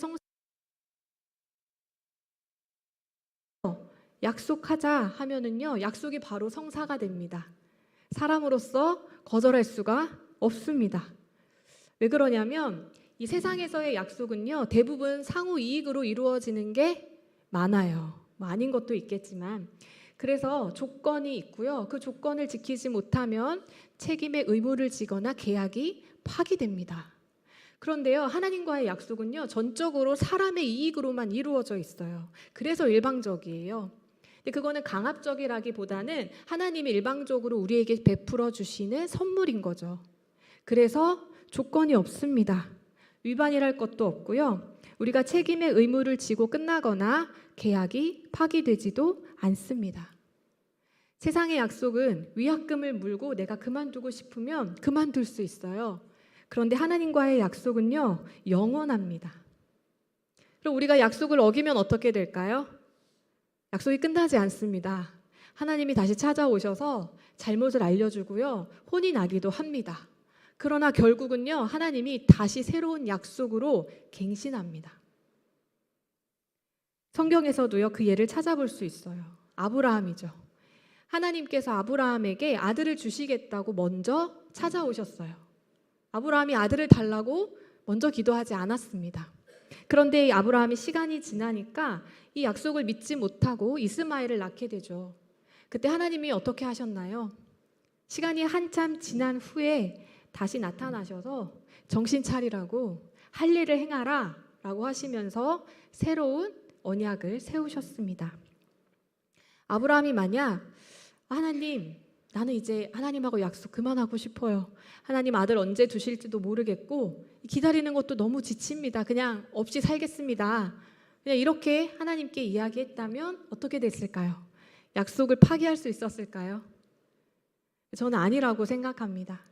약속하자 하면은요, 약속이 바로 성사가 됩니다. 사람으로서 거절할 수가 없습니다. 왜 그러냐면 이 세상에서의 약속은요, 대부분 상호 이익으로 이루어지는 게 많아요. 뭐 아닌 것도 있겠지만, 그래서 조건이 있고요. 그 조건을 지키지 못하면 책임의 의무를 지거나 계약이 파기됩니다. 그런데요, 하나님과의 약속은요, 전적으로 사람의 이익으로만 이루어져 있어요. 그래서 일방적이에요. 근데 그거는 강압적이라기보다는 하나님이 일방적으로 우리에게 베풀어 주시는 선물인 거죠. 그래서 조건이 없습니다. 위반이랄 것도 없고요. 우리가 책임의 의무를 지고 끝나거나 계약이 파기되지도 않습니다. 세상의 약속은 위약금을 물고 내가 그만두고 싶으면 그만둘 수 있어요. 그런데 하나님과의 약속은요, 영원합니다. 그럼 우리가 약속을 어기면 어떻게 될까요? 약속이 끝나지 않습니다. 하나님이 다시 찾아오셔서 잘못을 알려주고요, 혼이 나기도 합니다. 그러나 결국은요, 하나님이 다시 새로운 약속으로 갱신합니다. 성경에서도요, 그 예를 찾아볼 수 있어요. 아브라함이죠. 하나님께서 아브라함에게 아들을 주시겠다고 먼저 찾아오셨어요. 아브라함이 아들을 달라고 먼저 기도하지 않았습니다. 그런데 아브라함이 시간이 지나니까 이 약속을 믿지 못하고 이스마엘을 낳게 되죠. 그때 하나님이 어떻게 하셨나요? 시간이 한참 지난 후에 다시 나타나셔서 정신 차리라고, 할 일을 행하라 라고 하시면서 새로운 언약을 세우셨습니다. 아브라함이 만약 하나님, 나는 이제 하나님하고 약속 그만하고 싶어요. 하나님 아들 언제 주실지도 모르겠고 기다리는 것도 너무 지칩니다. 그냥 없이 살겠습니다. 그냥 이렇게 하나님께 이야기했다면 어떻게 됐을까요? 약속을 파기할 수 있었을까요? 저는 아니라고 생각합니다.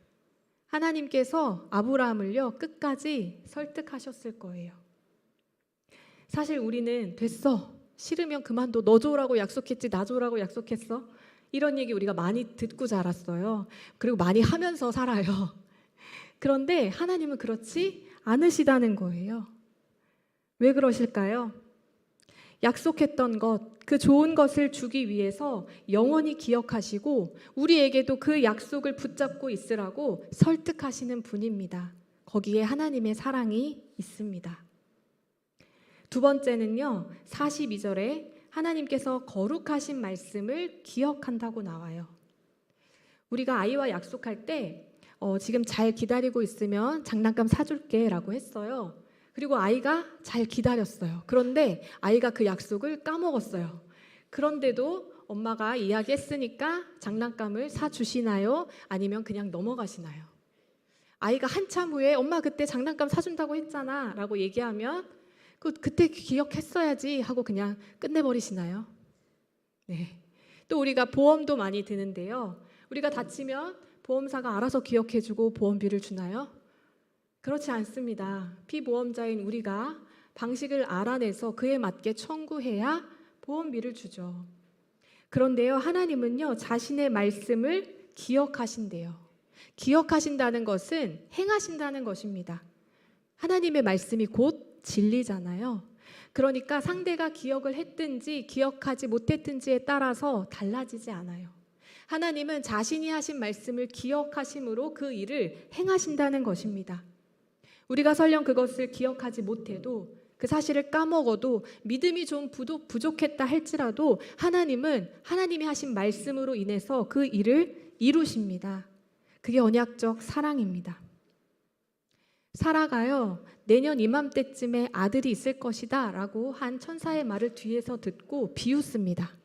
하나님께서 아브라함을요, 끝까지 설득하셨을 거예요. 사실 우리는 됐어, 싫으면 그만둬, 너 줘라고 약속했지 나 줘라고 약속했어, 이런 얘기 우리가 많이 듣고 자랐어요. 그리고 많이 하면서 살아요. 그런데 하나님은 그렇지 않으시다는 거예요. 왜 그러실까요? 약속했던 것, 그 좋은 것을 주기 위해서 영원히 기억하시고 우리에게도 그 약속을 붙잡고 있으라고 설득하시는 분입니다. 거기에 하나님의 사랑이 있습니다. 두 번째는요, 42절에 하나님께서 거룩하신 말씀을 기억한다고 나와요. 우리가 아이와 약속할 때 지금 잘 기다리고 있으면 장난감 사줄게 라고 했어요. 그리고 아이가 잘 기다렸어요. 그런데 아이가 그 약속을 까먹었어요. 그런데도 엄마가 이야기했으니까 장난감을 사주시나요? 아니면 그냥 넘어가시나요? 아이가 한참 후에 엄마 그때 장난감 사준다고 했잖아 라고 얘기하면 그때 기억했어야지 하고 그냥 끝내버리시나요? 네. 또 우리가 보험도 많이 드는데요. 우리가 다치면 보험사가 알아서 기억해주고 보험비를 주나요? 그렇지 않습니다. 피보험자인 우리가 방식을 알아내서 그에 맞게 청구해야 보험비를 주죠. 그런데요, 하나님은요, 자신의 말씀을 기억하신대요. 기억하신다는 것은 행하신다는 것입니다. 하나님의 말씀이 곧 진리잖아요. 그러니까 상대가 기억을 했든지 기억하지 못했든지에 따라서 달라지지 않아요. 하나님은 자신이 하신 말씀을 기억하심으로 그 일을 행하신다는 것입니다. 우리가 설령 그것을 기억하지 못해도, 그 사실을 까먹어도, 믿음이 좀 부족했다 할지라도 하나님은 하나님이 하신 말씀으로 인해서 그 일을 이루십니다. 그게 언약적 사랑입니다. 사라가요, 내년 이맘때쯤에 아들이 있을 것이다 라고 한 천사의 말을 뒤에서 듣고 비웃습니다.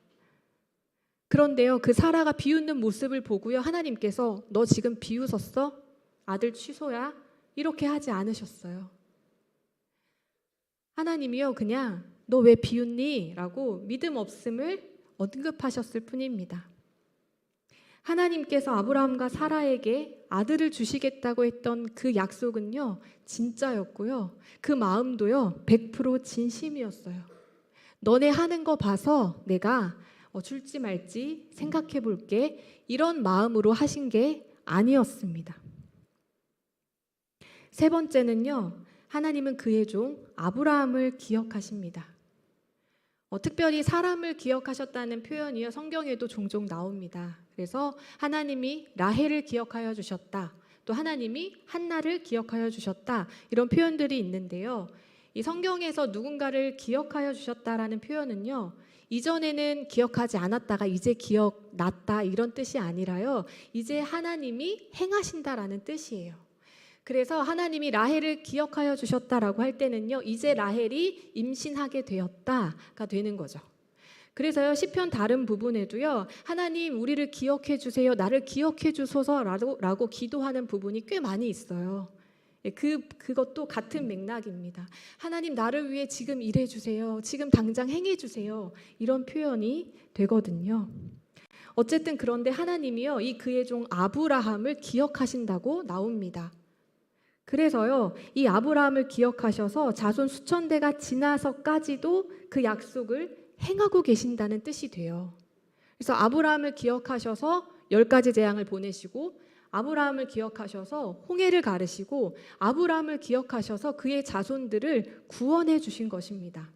그런데요, 그 사라가 비웃는 모습을 보고요, 하나님께서 너 지금 비웃었어? 아들 취소야? 이렇게 하지 않으셨어요. 하나님이요, 그냥 너 왜 비웃니? 라고 믿음 없음을 언급하셨을 뿐입니다. 하나님께서 아브라함과 사라에게 아들을 주시겠다고 했던 그 약속은요, 진짜였고요. 그 마음도요, 100% 진심이었어요. 너네 하는 거 봐서 내가 줄지 말지 생각해 볼게. 이런 마음으로 하신 게 아니었습니다. 세 번째는요, 하나님은 그의 종 아브라함을 기억하십니다. 특별히 사람을 기억하셨다는 표현이요, 성경에도 종종 나옵니다. 그래서 하나님이 라헬을 기억하여 주셨다, 또 하나님이 한나를 기억하여 주셨다, 이런 표현들이 있는데요. 이 성경에서 누군가를 기억하여 주셨다라는 표현은요, 이전에는 기억하지 않았다가 이제 기억났다, 이런 뜻이 아니라요, 이제 하나님이 행하신다라는 뜻이에요. 그래서 하나님이 라헬을 기억하여 주셨다라고 할 때는요, 이제 라헬이 임신하게 되었다가 되는 거죠. 그래서요, 시편 다른 부분에도요, 하나님 우리를 기억해 주세요, 나를 기억해 주소서라고 기도하는 부분이 꽤 많이 있어요. 그것도 같은 맥락입니다. 하나님 나를 위해 지금 일해 주세요, 지금 당장 행해 주세요, 이런 표현이 되거든요. 어쨌든 그런데 하나님이요, 이 그의 종 아브라함을 기억하신다고 나옵니다. 그래서요, 이 아브라함을 기억하셔서 자손 수천 대가 지나서까지도 그 약속을 행하고 계신다는 뜻이 돼요. 그래서 아브라함을 기억하셔서 10가지 재앙을 보내시고, 아브라함을 기억하셔서 홍해를 가르시고, 아브라함을 기억하셔서 그의 자손들을 구원해 주신 것입니다.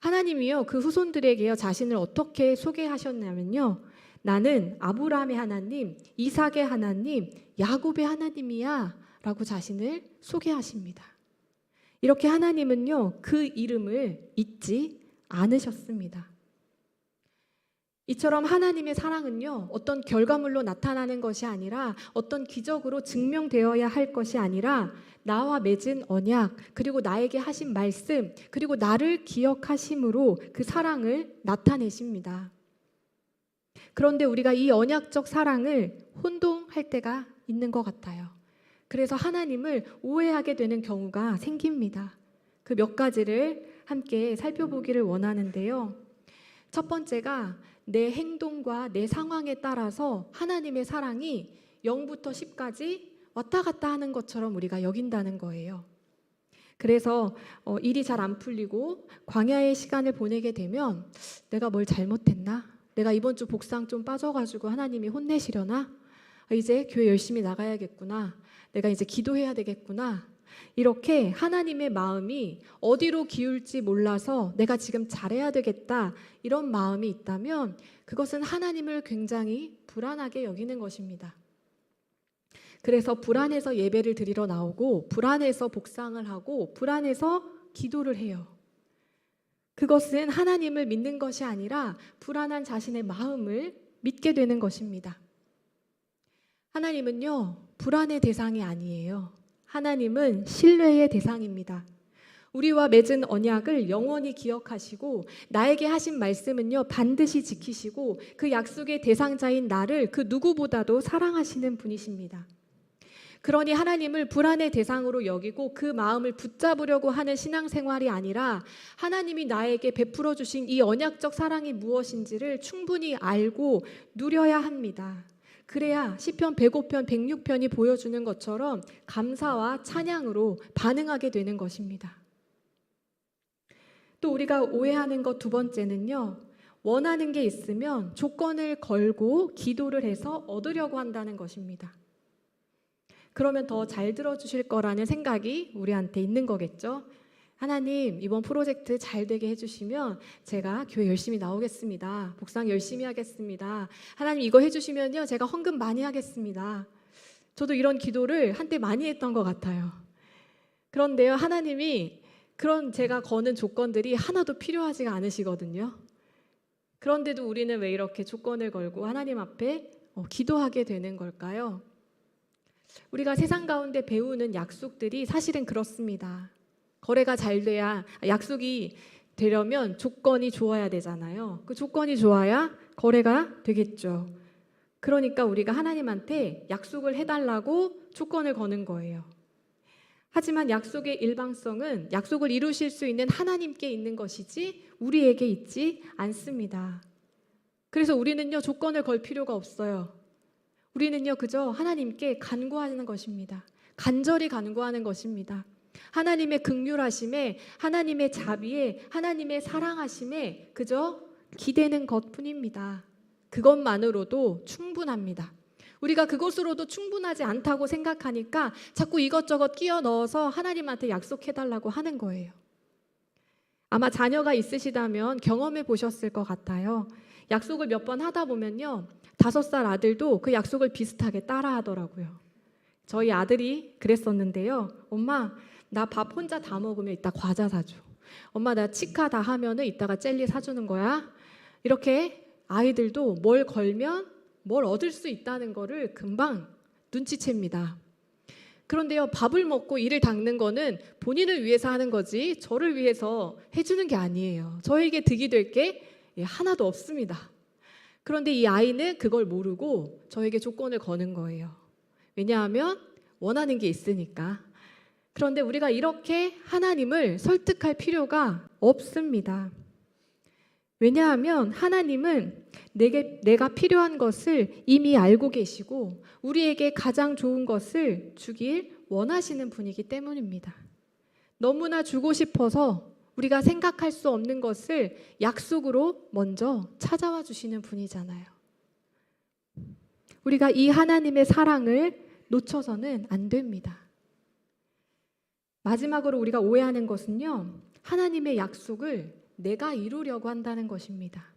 하나님이요, 그 후손들에게요, 자신을 어떻게 소개하셨냐면요, 나는 아브라함의 하나님, 이삭의 하나님, 야곱의 하나님이야 라고 자신을 소개하십니다. 이렇게 하나님은요, 그 이름을 잊지 않으셨습니다. 이처럼 하나님의 사랑은요, 어떤 결과물로 나타나는 것이 아니라, 어떤 기적으로 증명되어야 할 것이 아니라, 나와 맺은 언약, 그리고 나에게 하신 말씀, 그리고 나를 기억하심으로 그 사랑을 나타내십니다. 그런데 우리가 이 언약적 사랑을 혼동할 때가 있는 것 같아요. 그래서 하나님을 오해하게 되는 경우가 생깁니다. 그 몇 가지를 함께 살펴보기를 원하는데요. 첫 번째가 내 행동과 내 상황에 따라서 하나님의 사랑이 0부터 10까지 왔다 갔다 하는 것처럼 우리가 여긴다는 거예요. 그래서 일이 잘 안 풀리고 광야의 시간을 보내게 되면 내가 뭘 잘못했나? 내가 이번 주 복상 좀 빠져가지고 하나님이 혼내시려나? 이제 교회 열심히 나가야겠구나. 내가 이제 기도해야 되겠구나. 이렇게 하나님의 마음이 어디로 기울지 몰라서 내가 지금 잘해야 되겠다, 이런 마음이 있다면 그것은 하나님을 굉장히 불안하게 여기는 것입니다. 그래서 불안해서 예배를 드리러 나오고, 불안해서 복상을 하고, 불안해서 기도를 해요. 그것은 하나님을 믿는 것이 아니라 불안한 자신의 마음을 믿게 되는 것입니다. 하나님은요, 불안의 대상이 아니에요. 하나님은 신뢰의 대상입니다. 우리와 맺은 언약을 영원히 기억하시고, 나에게 하신 말씀은요, 반드시 지키시고, 그 약속의 대상자인 나를 그 누구보다도 사랑하시는 분이십니다. 그러니 하나님을 불안의 대상으로 여기고 그 마음을 붙잡으려고 하는 신앙생활이 아니라, 하나님이 나에게 베풀어 주신 이 언약적 사랑이 무엇인지를 충분히 알고 누려야 합니다. 그래야 시편 105편, 106편이 보여주는 것처럼 감사와 찬양으로 반응하게 되는 것입니다. 또 우리가 오해하는 것 두 번째는요, 원하는 게 있으면 조건을 걸고 기도를 해서 얻으려고 한다는 것입니다. 그러면 더 잘 들어주실 거라는 생각이 우리한테 있는 거겠죠. 하나님, 이번 프로젝트 잘 되게 해주시면 제가 교회 열심히 나오겠습니다. 복상 열심히 하겠습니다. 하나님, 이거 해주시면요, 제가 헌금 많이 하겠습니다. 저도 이런 기도를 한때 많이 했던 것 같아요. 그런데요, 하나님이 그런 제가 거는 조건들이 하나도 필요하지가 않으시거든요. 그런데도 우리는 왜 이렇게 조건을 걸고 하나님 앞에 기도하게 되는 걸까요? 우리가 세상 가운데 배우는 약속들이 사실은 그렇습니다. 거래가 잘 돼야, 약속이 되려면 조건이 좋아야 되잖아요. 그 조건이 좋아야 거래가 되겠죠. 그러니까 우리가 하나님한테 약속을 해달라고 조건을 거는 거예요. 하지만 약속의 일방성은 약속을 이루실 수 있는 하나님께 있는 것이지 우리에게 있지 않습니다. 그래서 우리는요, 조건을 걸 필요가 없어요. 우리는요, 그저 하나님께 간구하는 것입니다. 간절히 간구하는 것입니다. 하나님의 긍휼하심에, 하나님의 자비에, 하나님의 사랑하심에 그저 기대는 것뿐입니다. 그것만으로도 충분합니다. 우리가 그것으로도 충분하지 않다고 생각하니까 자꾸 이것저것 끼워 넣어서 하나님한테 약속해달라고 하는 거예요. 아마 자녀가 있으시다면 경험해 보셨을 것 같아요. 약속을 몇 번 하다 보면요, 5살 아들도 그 약속을 비슷하게 따라 하더라고요. 저희 아들이 그랬었는데요. 엄마, 나 밥 혼자 다 먹으면 이따 과자 사줘. 엄마, 나 치카 다 하면은 이따가 젤리 사주는 거야. 이렇게 아이들도 뭘 걸면 뭘 얻을 수 있다는 거를 금방 눈치챕니다. 그런데요, 밥을 먹고 이를 닦는 거는 본인을 위해서 하는 거지 저를 위해서 해주는 게 아니에요. 저에게 득이 될 게 하나도 없습니다. 그런데 이 아이는 그걸 모르고 저에게 조건을 거는 거예요. 왜냐하면 원하는 게 있으니까. 그런데 우리가 이렇게 하나님을 설득할 필요가 없습니다. 왜냐하면 하나님은 내가 필요한 것을 이미 알고 계시고 우리에게 가장 좋은 것을 주길 원하시는 분이기 때문입니다. 너무나 주고 싶어서 우리가 생각할 수 없는 것을 약속으로 먼저 찾아와 주시는 분이잖아요. 우리가 이 하나님의 사랑을 놓쳐서는 안 됩니다. 마지막으로 우리가 오해하는 것은요, 하나님의 약속을 내가 이루려고 한다는 것입니다.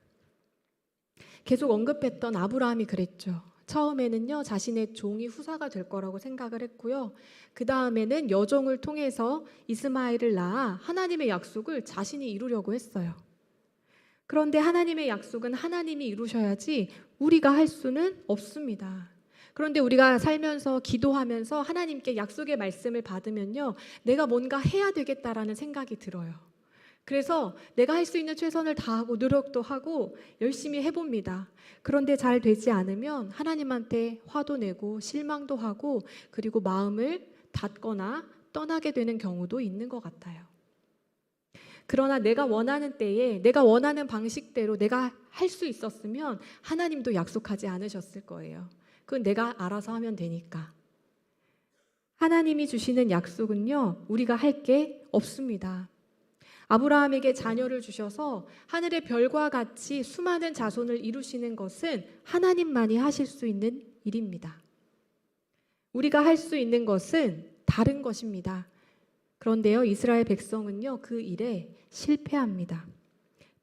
계속 언급했던 아브라함이 그랬죠. 처음에는요, 자신의 종이 후사가 될 거라고 생각을 했고요. 그 다음에는 여종을 통해서 이스마엘을 낳아 하나님의 약속을 자신이 이루려고 했어요. 그런데 하나님의 약속은 하나님이 이루셔야지 우리가 할 수는 없습니다. 그런데 우리가 살면서 기도하면서 하나님께 약속의 말씀을 받으면요, 내가 뭔가 해야 되겠다라는 생각이 들어요. 그래서 내가 할 수 있는 최선을 다하고 노력도 하고 열심히 해봅니다. 그런데 잘 되지 않으면 하나님한테 화도 내고 실망도 하고 그리고 마음을 닫거나 떠나게 되는 경우도 있는 것 같아요. 그러나 내가 원하는 때에 내가 원하는 방식대로 내가 할 수 있었으면 하나님도 약속하지 않으셨을 거예요. 그건 내가 알아서 하면 되니까. 하나님이 주시는 약속은요, 우리가 할 게 없습니다. 아브라함에게 자녀를 주셔서 하늘의 별과 같이 수많은 자손을 이루시는 것은 하나님만이 하실 수 있는 일입니다. 우리가 할 수 있는 것은 다른 것입니다. 그런데요, 이스라엘 백성은요, 그 일에 실패합니다.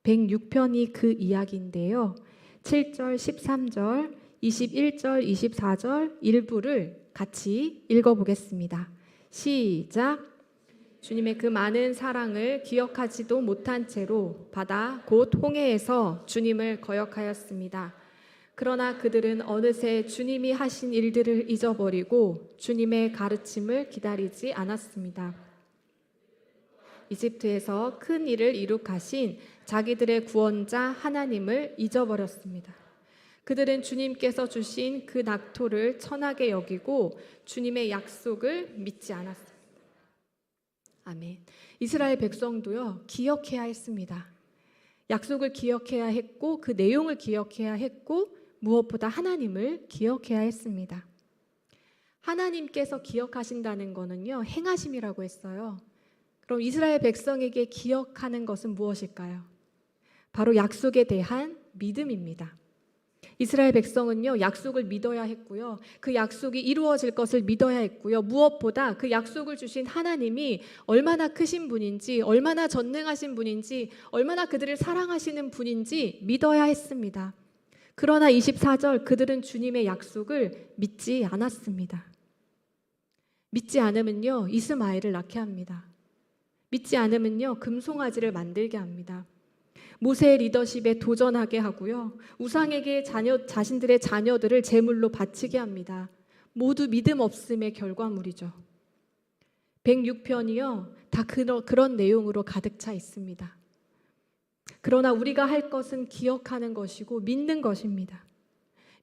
106편이 그 이야기인데요. 7절, 13절, 21절, 24절 일부를 같이 읽어보겠습니다. 시작! 주님의 그 많은 사랑을 기억하지도 못한 채로 바다 곧 홍해에서 주님을 거역하였습니다. 그러나 그들은 어느새 주님이 하신 일들을 잊어버리고 주님의 가르침을 기다리지 않았습니다. 이집트에서 큰 일을 이룩하신 자기들의 구원자 하나님을 잊어버렸습니다. 그들은 주님께서 주신 그 낙토를 천하게 여기고 주님의 약속을 믿지 않았습니다. 아멘. 이스라엘 백성도요, 기억해야 했습니다. 약속을 기억해야 했고 그 내용을 기억해야 했고 무엇보다 하나님을 기억해야 했습니다. 하나님께서 기억하신다는 거는요, 행하심이라고 했어요. 그럼 이스라엘 백성에게 기억하는 것은 무엇일까요? 바로 약속에 대한 믿음입니다. 이스라엘 백성은요, 약속을 믿어야 했고요. 그 약속이 이루어질 것을 믿어야 했고요. 무엇보다 그 약속을 주신 하나님이 얼마나 크신 분인지, 얼마나 전능하신 분인지, 얼마나 그들을 사랑하시는 분인지 믿어야 했습니다. 그러나 24절, 그들은 주님의 약속을 믿지 않았습니다. 믿지 않으면요, 이스마엘을 낳게 합니다. 믿지 않으면요, 금송아지를 만들게 합니다. 모세의 리더십에 도전하게 하고요. 우상에게 자신들의 자녀들을 제물로 바치게 합니다. 모두 믿음 없음의 결과물이죠. 106편이요. 다 그런 내용으로 가득 차 있습니다. 그러나 우리가 할 것은 기억하는 것이고 믿는 것입니다.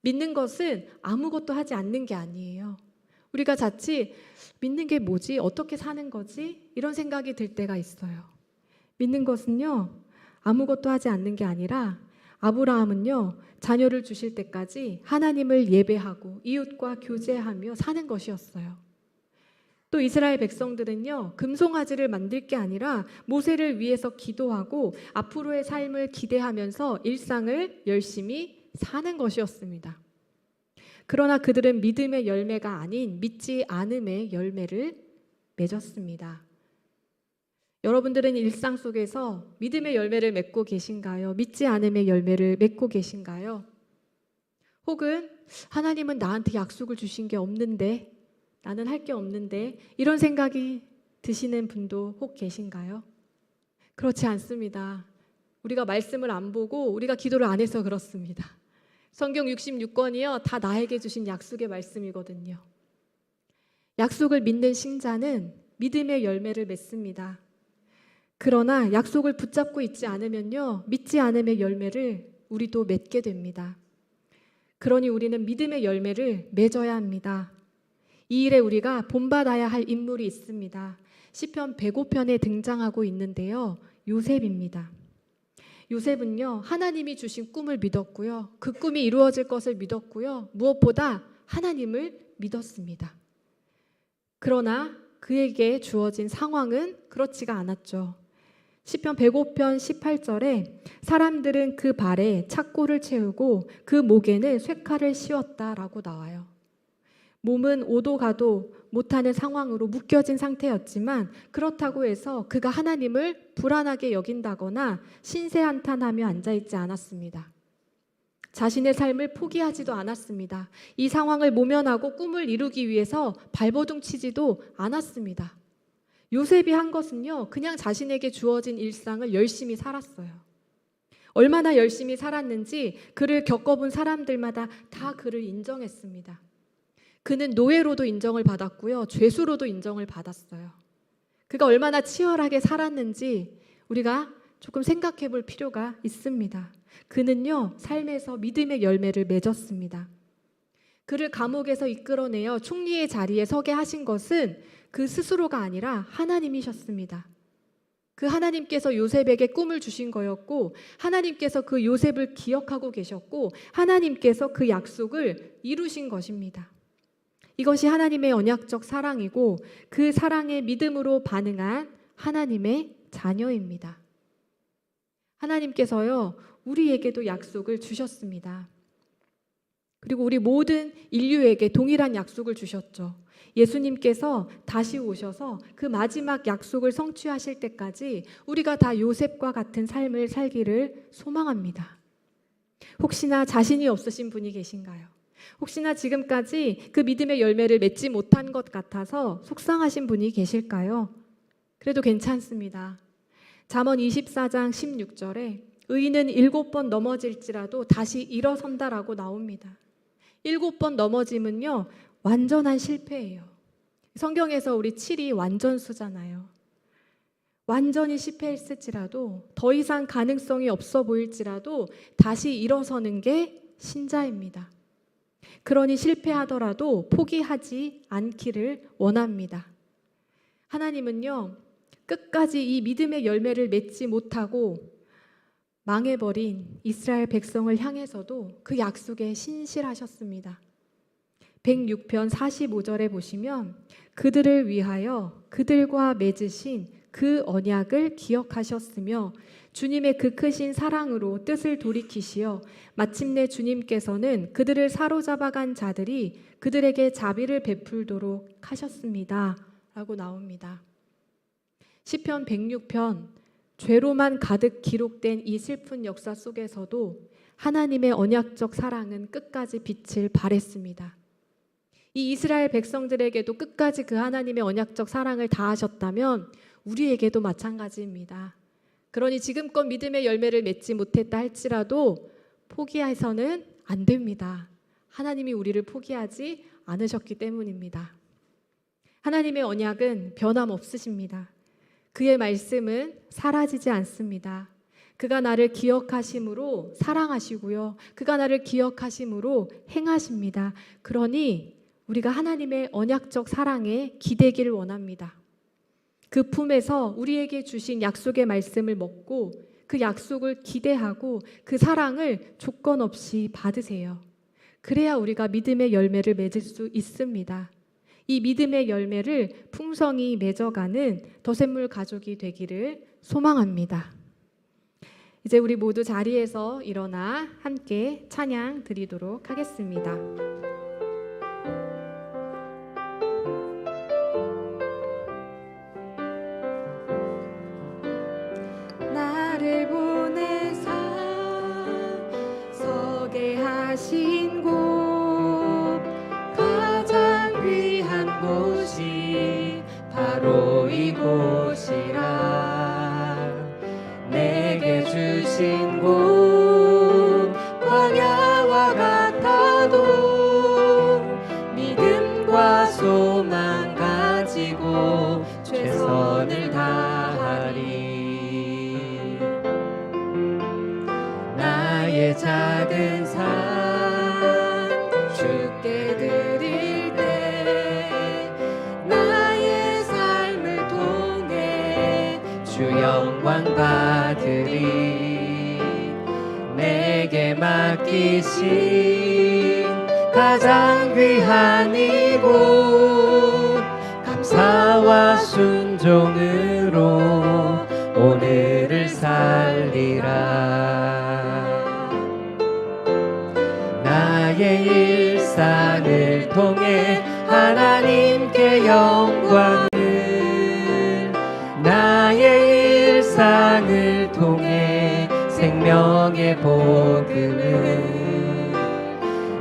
믿는 것은 아무것도 하지 않는 게 아니에요. 우리가 자칫 믿는 게 뭐지? 어떻게 사는 거지? 이런 생각이 들 때가 있어요. 믿는 것은요, 아무것도 하지 않는 게 아니라 아브라함은요, 자녀를 주실 때까지 하나님을 예배하고 이웃과 교제하며 사는 것이었어요. 또 이스라엘 백성들은요, 금송아지를 만들 게 아니라 모세를 위해서 기도하고 앞으로의 삶을 기대하면서 일상을 열심히 사는 것이었습니다. 그러나 그들은 믿음의 열매가 아닌 믿지 않음의 열매를 맺었습니다. 여러분들은 일상 속에서 믿음의 열매를 맺고 계신가요? 믿지 않음의 열매를 맺고 계신가요? 혹은 하나님은 나한테 약속을 주신 게 없는데, 나는 할 게 없는데, 이런 생각이 드시는 분도 혹 계신가요? 그렇지 않습니다. 우리가 말씀을 안 보고 우리가 기도를 안 해서 그렇습니다. 성경 66권이요, 다 나에게 주신 약속의 말씀이거든요. 약속을 믿는 신자는 믿음의 열매를 맺습니다. 그러나 약속을 붙잡고 있지 않으면요, 믿지 않음의 열매를 우리도 맺게 됩니다. 그러니 우리는 믿음의 열매를 맺어야 합니다. 이 일에 우리가 본받아야 할 인물이 있습니다. 시편 105편에 등장하고 있는데요, 요셉입니다. 요셉은요, 하나님이 주신 꿈을 믿었고요, 그 꿈이 이루어질 것을 믿었고요, 무엇보다 하나님을 믿었습니다. 그러나 그에게 주어진 상황은 그렇지가 않았죠. 시편 105편 18절에 사람들은 그 발에 착고를 채우고 그 목에는 쇠칼을 씌웠다라고 나와요. 몸은 오도 가도 못하는 상황으로 묶여진 상태였지만 그렇다고 해서 그가 하나님을 불안하게 여긴다거나 신세한탄하며 앉아있지 않았습니다. 자신의 삶을 포기하지도 않았습니다. 이 상황을 모면하고 꿈을 이루기 위해서 발버둥 치지도 않았습니다. 요셉이 한 것은요, 그냥 자신에게 주어진 일상을 열심히 살았어요. 얼마나 열심히 살았는지 그를 겪어본 사람들마다 다 그를 인정했습니다. 그는 노예로도 인정을 받았고요, 죄수로도 인정을 받았어요. 그가 얼마나 치열하게 살았는지 우리가 조금 생각해 볼 필요가 있습니다. 그는요, 삶에서 믿음의 열매를 맺었습니다. 그를 감옥에서 이끌어내어 총리의 자리에 서게 하신 것은 그 스스로가 아니라 하나님이셨습니다. 그 하나님께서 요셉에게 꿈을 주신 거였고, 하나님께서 그 요셉을 기억하고 계셨고, 하나님께서 그 약속을 이루신 것입니다. 이것이 하나님의 언약적 사랑이고 그 사랑에 믿음으로 반응한 하나님의 자녀입니다. 하나님께서요, 우리에게도 약속을 주셨습니다. 그리고 우리 모든 인류에게 동일한 약속을 주셨죠. 예수님께서 다시 오셔서 그 마지막 약속을 성취하실 때까지 우리가 다 요셉과 같은 삶을 살기를 소망합니다. 혹시나 자신이 없으신 분이 계신가요? 혹시나 지금까지 그 믿음의 열매를 맺지 못한 것 같아서 속상하신 분이 계실까요? 그래도 괜찮습니다. 잠언 24장 16절에 의인은 7번 넘어질지라도 다시 일어선다라고 나옵니다. 7번 넘어짐은요, 완전한 실패예요. 성경에서 우리 7이 완전수잖아요. 완전히 실패했을지라도, 더 이상 가능성이 없어 보일지라도 다시 일어서는 게 신자입니다. 그러니 실패하더라도 포기하지 않기를 원합니다. 하나님은요, 끝까지 이 믿음의 열매를 맺지 못하고 망해버린 이스라엘 백성을 향해서도 그 약속에 신실하셨습니다. 106편 45절에 보시면 그들을 위하여 그들과 맺으신 그 언약을 기억하셨으며 주님의 그 크신 사랑으로 뜻을 돌이키시어 마침내 주님께서는 그들을 사로잡아간 자들이 그들에게 자비를 베풀도록 하셨습니다. 라고 나옵니다. 시편 106편, 죄로만 가득 기록된 이 슬픈 역사 속에서도 하나님의 언약적 사랑은 끝까지 빛을 발했습니다. 이 이스라엘 백성들에게도 끝까지 그 하나님의 언약적 사랑을 다하셨다면 우리에게도 마찬가지입니다. 그러니 지금껏 믿음의 열매를 맺지 못했다 할지라도 포기해서는 안 됩니다. 하나님이 우리를 포기하지 않으셨기 때문입니다. 하나님의 언약은 변함없으십니다. 그의 말씀은 사라지지 않습니다. 그가 나를 기억하심으로 사랑하시고요, 그가 나를 기억하심으로 행하십니다. 그러니 우리가 하나님의 언약적 사랑에 기대기를 원합니다. 그 품에서 우리에게 주신 약속의 말씀을 먹고 그 약속을 기대하고 그 사랑을 조건 없이 받으세요. 그래야 우리가 믿음의 열매를 맺을 수 있습니다. 이 믿음의 열매를 풍성히 맺어가는 더샘물 가족이 되기를 소망합니다. 이제 우리 모두 자리에서 일어나 함께 찬양 드리도록 하겠습니다. 나를 보내사 서게 하신 곳, 가장 귀한 곳이 바로 이곳이라. 내게 주신 곳 광야와 같아도 믿음과 소망 가지고 최선을 다하리. 나의 작은 산 주께 드릴 때 나의 삶을 통해 주 영광 받으리. 내게 맡기신 가장 귀한 이곳, 감사와 순종으로 오늘을 살리라. 나의 일상을 통해 하나님께 영광을, 나의 일상을 통해 생명의 복음을,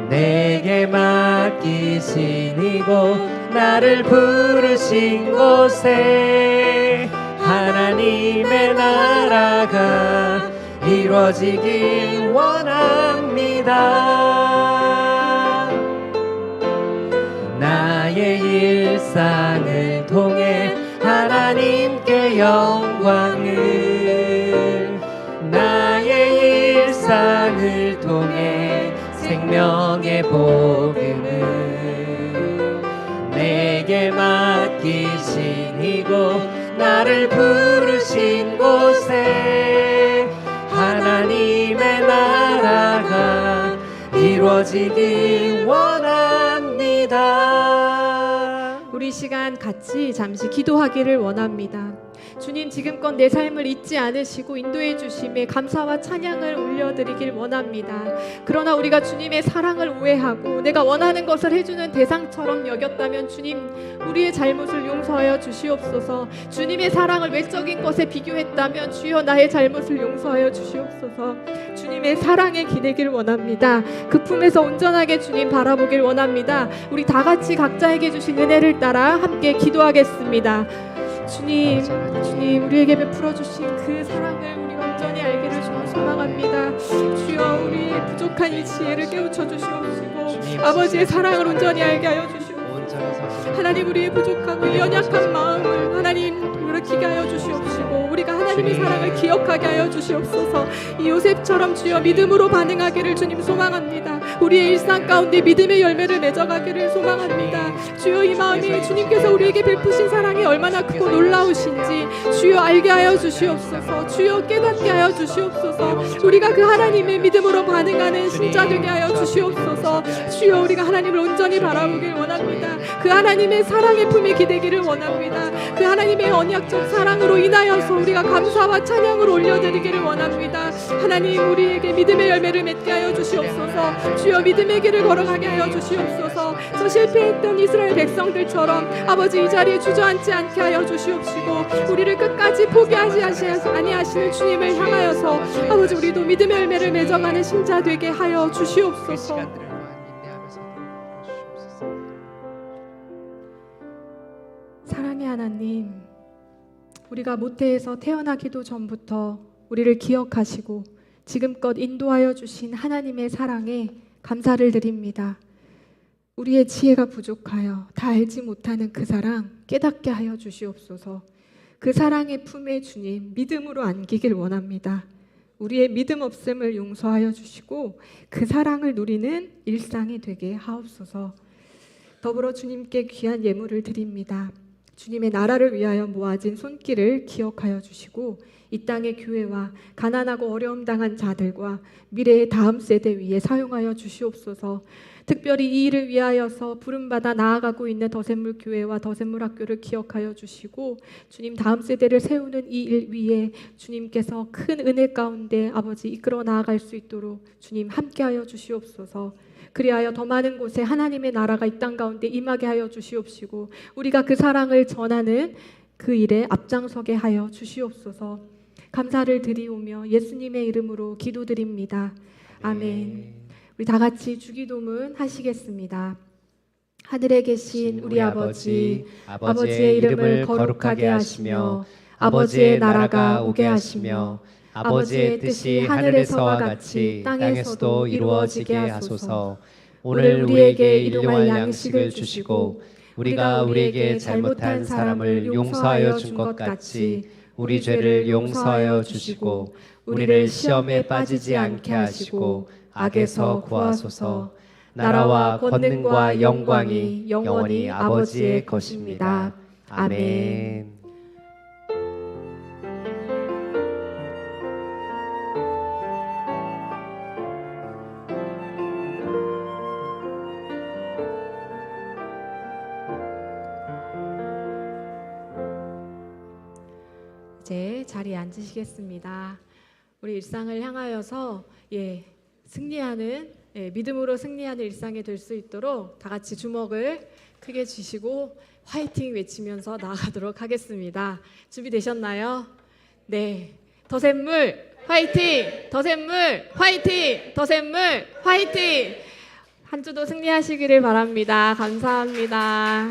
내게 맡기신 이곳, 나를 부르신 곳에 하나님의 나라가 이루어지길 원합니다. 나의 일상을 통해 하나님께 영광을, 나의 일상을 통해 생명의 복음을, 내게 맡기신 이곳, 나를 부르신 곳에 하나님의 나라가 이루어지길 원합니다. 우리 시간 같이 잠시 기도하기를 원합니다. 주님, 지금껏 내 삶을 잊지 않으시고 인도해 주심에 감사와 찬양을 올려드리길 원합니다. 그러나 우리가 주님의 사랑을 오해하고 내가 원하는 것을 해주는 대상처럼 여겼다면 주님, 우리의 잘못을 용서하여 주시옵소서. 주님의 사랑을 외적인 것에 비교했다면 주여 나의 잘못을 용서하여 주시옵소서. 주님의 사랑에 기대길 원합니다. 그 품에서 온전하게 주님 바라보길 원합니다. 우리 다 같이 각자에게 주신 은혜를 따라 함께 기도하겠습니다. 주님, 주님, 우리에게 베풀어 주신 그 사랑을 우리 온전히 알기를 소망합니다. 주여, 우리의 부족한 이 지혜를 깨우쳐 주시옵시고 아버지의 사랑을 온전히 알게 하여 주시옵소서. 하나님, 우리의 부족하고 연약한 마음을 하나님 돌이키게 하여 주시옵시고 우리가 하나님의 사랑을 기억하게 하여 주시옵소서. 이 요셉처럼 주여 믿음으로 반응하기를 주님 소망합니다. 우리의 일상 가운데 믿음의 열매를 맺어가기를 소망합니다. 주여, 이 마음이 주님께서 우리에게 베푸신 사랑이 얼마나 크고 놀라우신지 주여 알게 하여 주시옵소서. 주여 깨닫게 하여 주시옵소서. 우리가 그 하나님의 믿음으로 반응하는 신자 되게 하여 주시옵소서. 주여, 우리가 하나님을 온전히 바라보길 원합니다. 그 하나님의 사랑의 품에 기대기를 원합니다. 그 하나님의 언약적 사랑으로 인하여서 우리가 감사와 찬양을 올려드리기를 원합니다. 하나님, 우리에게 믿음의 열매를 맺게 하여 주시옵소서. 주여, 믿음의 길을 걸어가게 하여 주시옵소서. 저 실패했던 이스라엘 백성들처럼 아버지 이 자리에 주저앉지 않게 하여 주시옵시고 우리를 끝까지 포기하지 아니하시는 주님을 향하여서 아버지 우리도 믿음의 열매를 맺어가는 신자 되게 하여 주시옵소서. 사랑의 하나님, 우리가 모태에서 태어나기도 전부터 우리를 기억하시고 지금껏 인도하여 주신 하나님의 사랑에 감사를 드립니다. 우리의 지혜가 부족하여 다 알지 못하는 그 사랑 깨닫게 하여 주시옵소서. 그 사랑의 품에 주님 믿음으로 안기길 원합니다. 우리의 믿음 없음을 용서하여 주시고 그 사랑을 누리는 일상이 되게 하옵소서. 더불어 주님께 귀한 예물을 드립니다. 주님의 나라를 위하여 모아진 손길을 기억하여 주시고 이 땅의 교회와 가난하고 어려움 당한 자들과 미래의 다음 세대 위에 사용하여 주시옵소서. 특별히 이 일을 위하여서 부름받아 나아가고 있는 더샘물 교회와 더샘물 학교를 기억하여 주시고 주님 다음 세대를 세우는 이 일 위에 주님께서 큰 은혜 가운데 아버지 이끌어 나아갈 수 있도록 주님 함께하여 주시옵소서. 그리하여 더 많은 곳에 하나님의 나라가 이 땅 가운데 임하게 하여 주시옵시고 우리가 그 사랑을 전하는 그 일에 앞장서게 하여 주시옵소서. 감사를 드리오며 예수님의 이름으로 기도드립니다. 아멘. 우리 다 같이 주기도문 하시겠습니다. 하늘에 계신 우리 아버지, 아버지의 이름을 거룩하게 하시며 아버지의 나라가 오게 하시며 아버지의 뜻이 하늘에서와 같이 땅에서도 이루어지게 하소서. 오늘 우리에게 일용할 양식을 주시고 우리가 우리에게 잘못한 사람을 용서하여 준 것 같이 우리 죄를 용서하여 주시고 우리를 시험에 빠지지 않게 하시고 악에서 구하소서. 나라와 권능과 영광이 영원히 아버지의 것입니다. 아멘. 이제 자리에 앉으시겠습니다. 우리 일상을 향하여서 승리하는 믿음으로 승리하는 일상이 될 수 있도록 다 같이 주먹을 크게 쥐시고 화이팅 외치면서 나아가도록 하겠습니다. 준비되셨나요? 네. 더샘물 화이팅! 더샘물 화이팅! 더샘물 화이팅! 한 주도 승리하시기를 바랍니다. 감사합니다.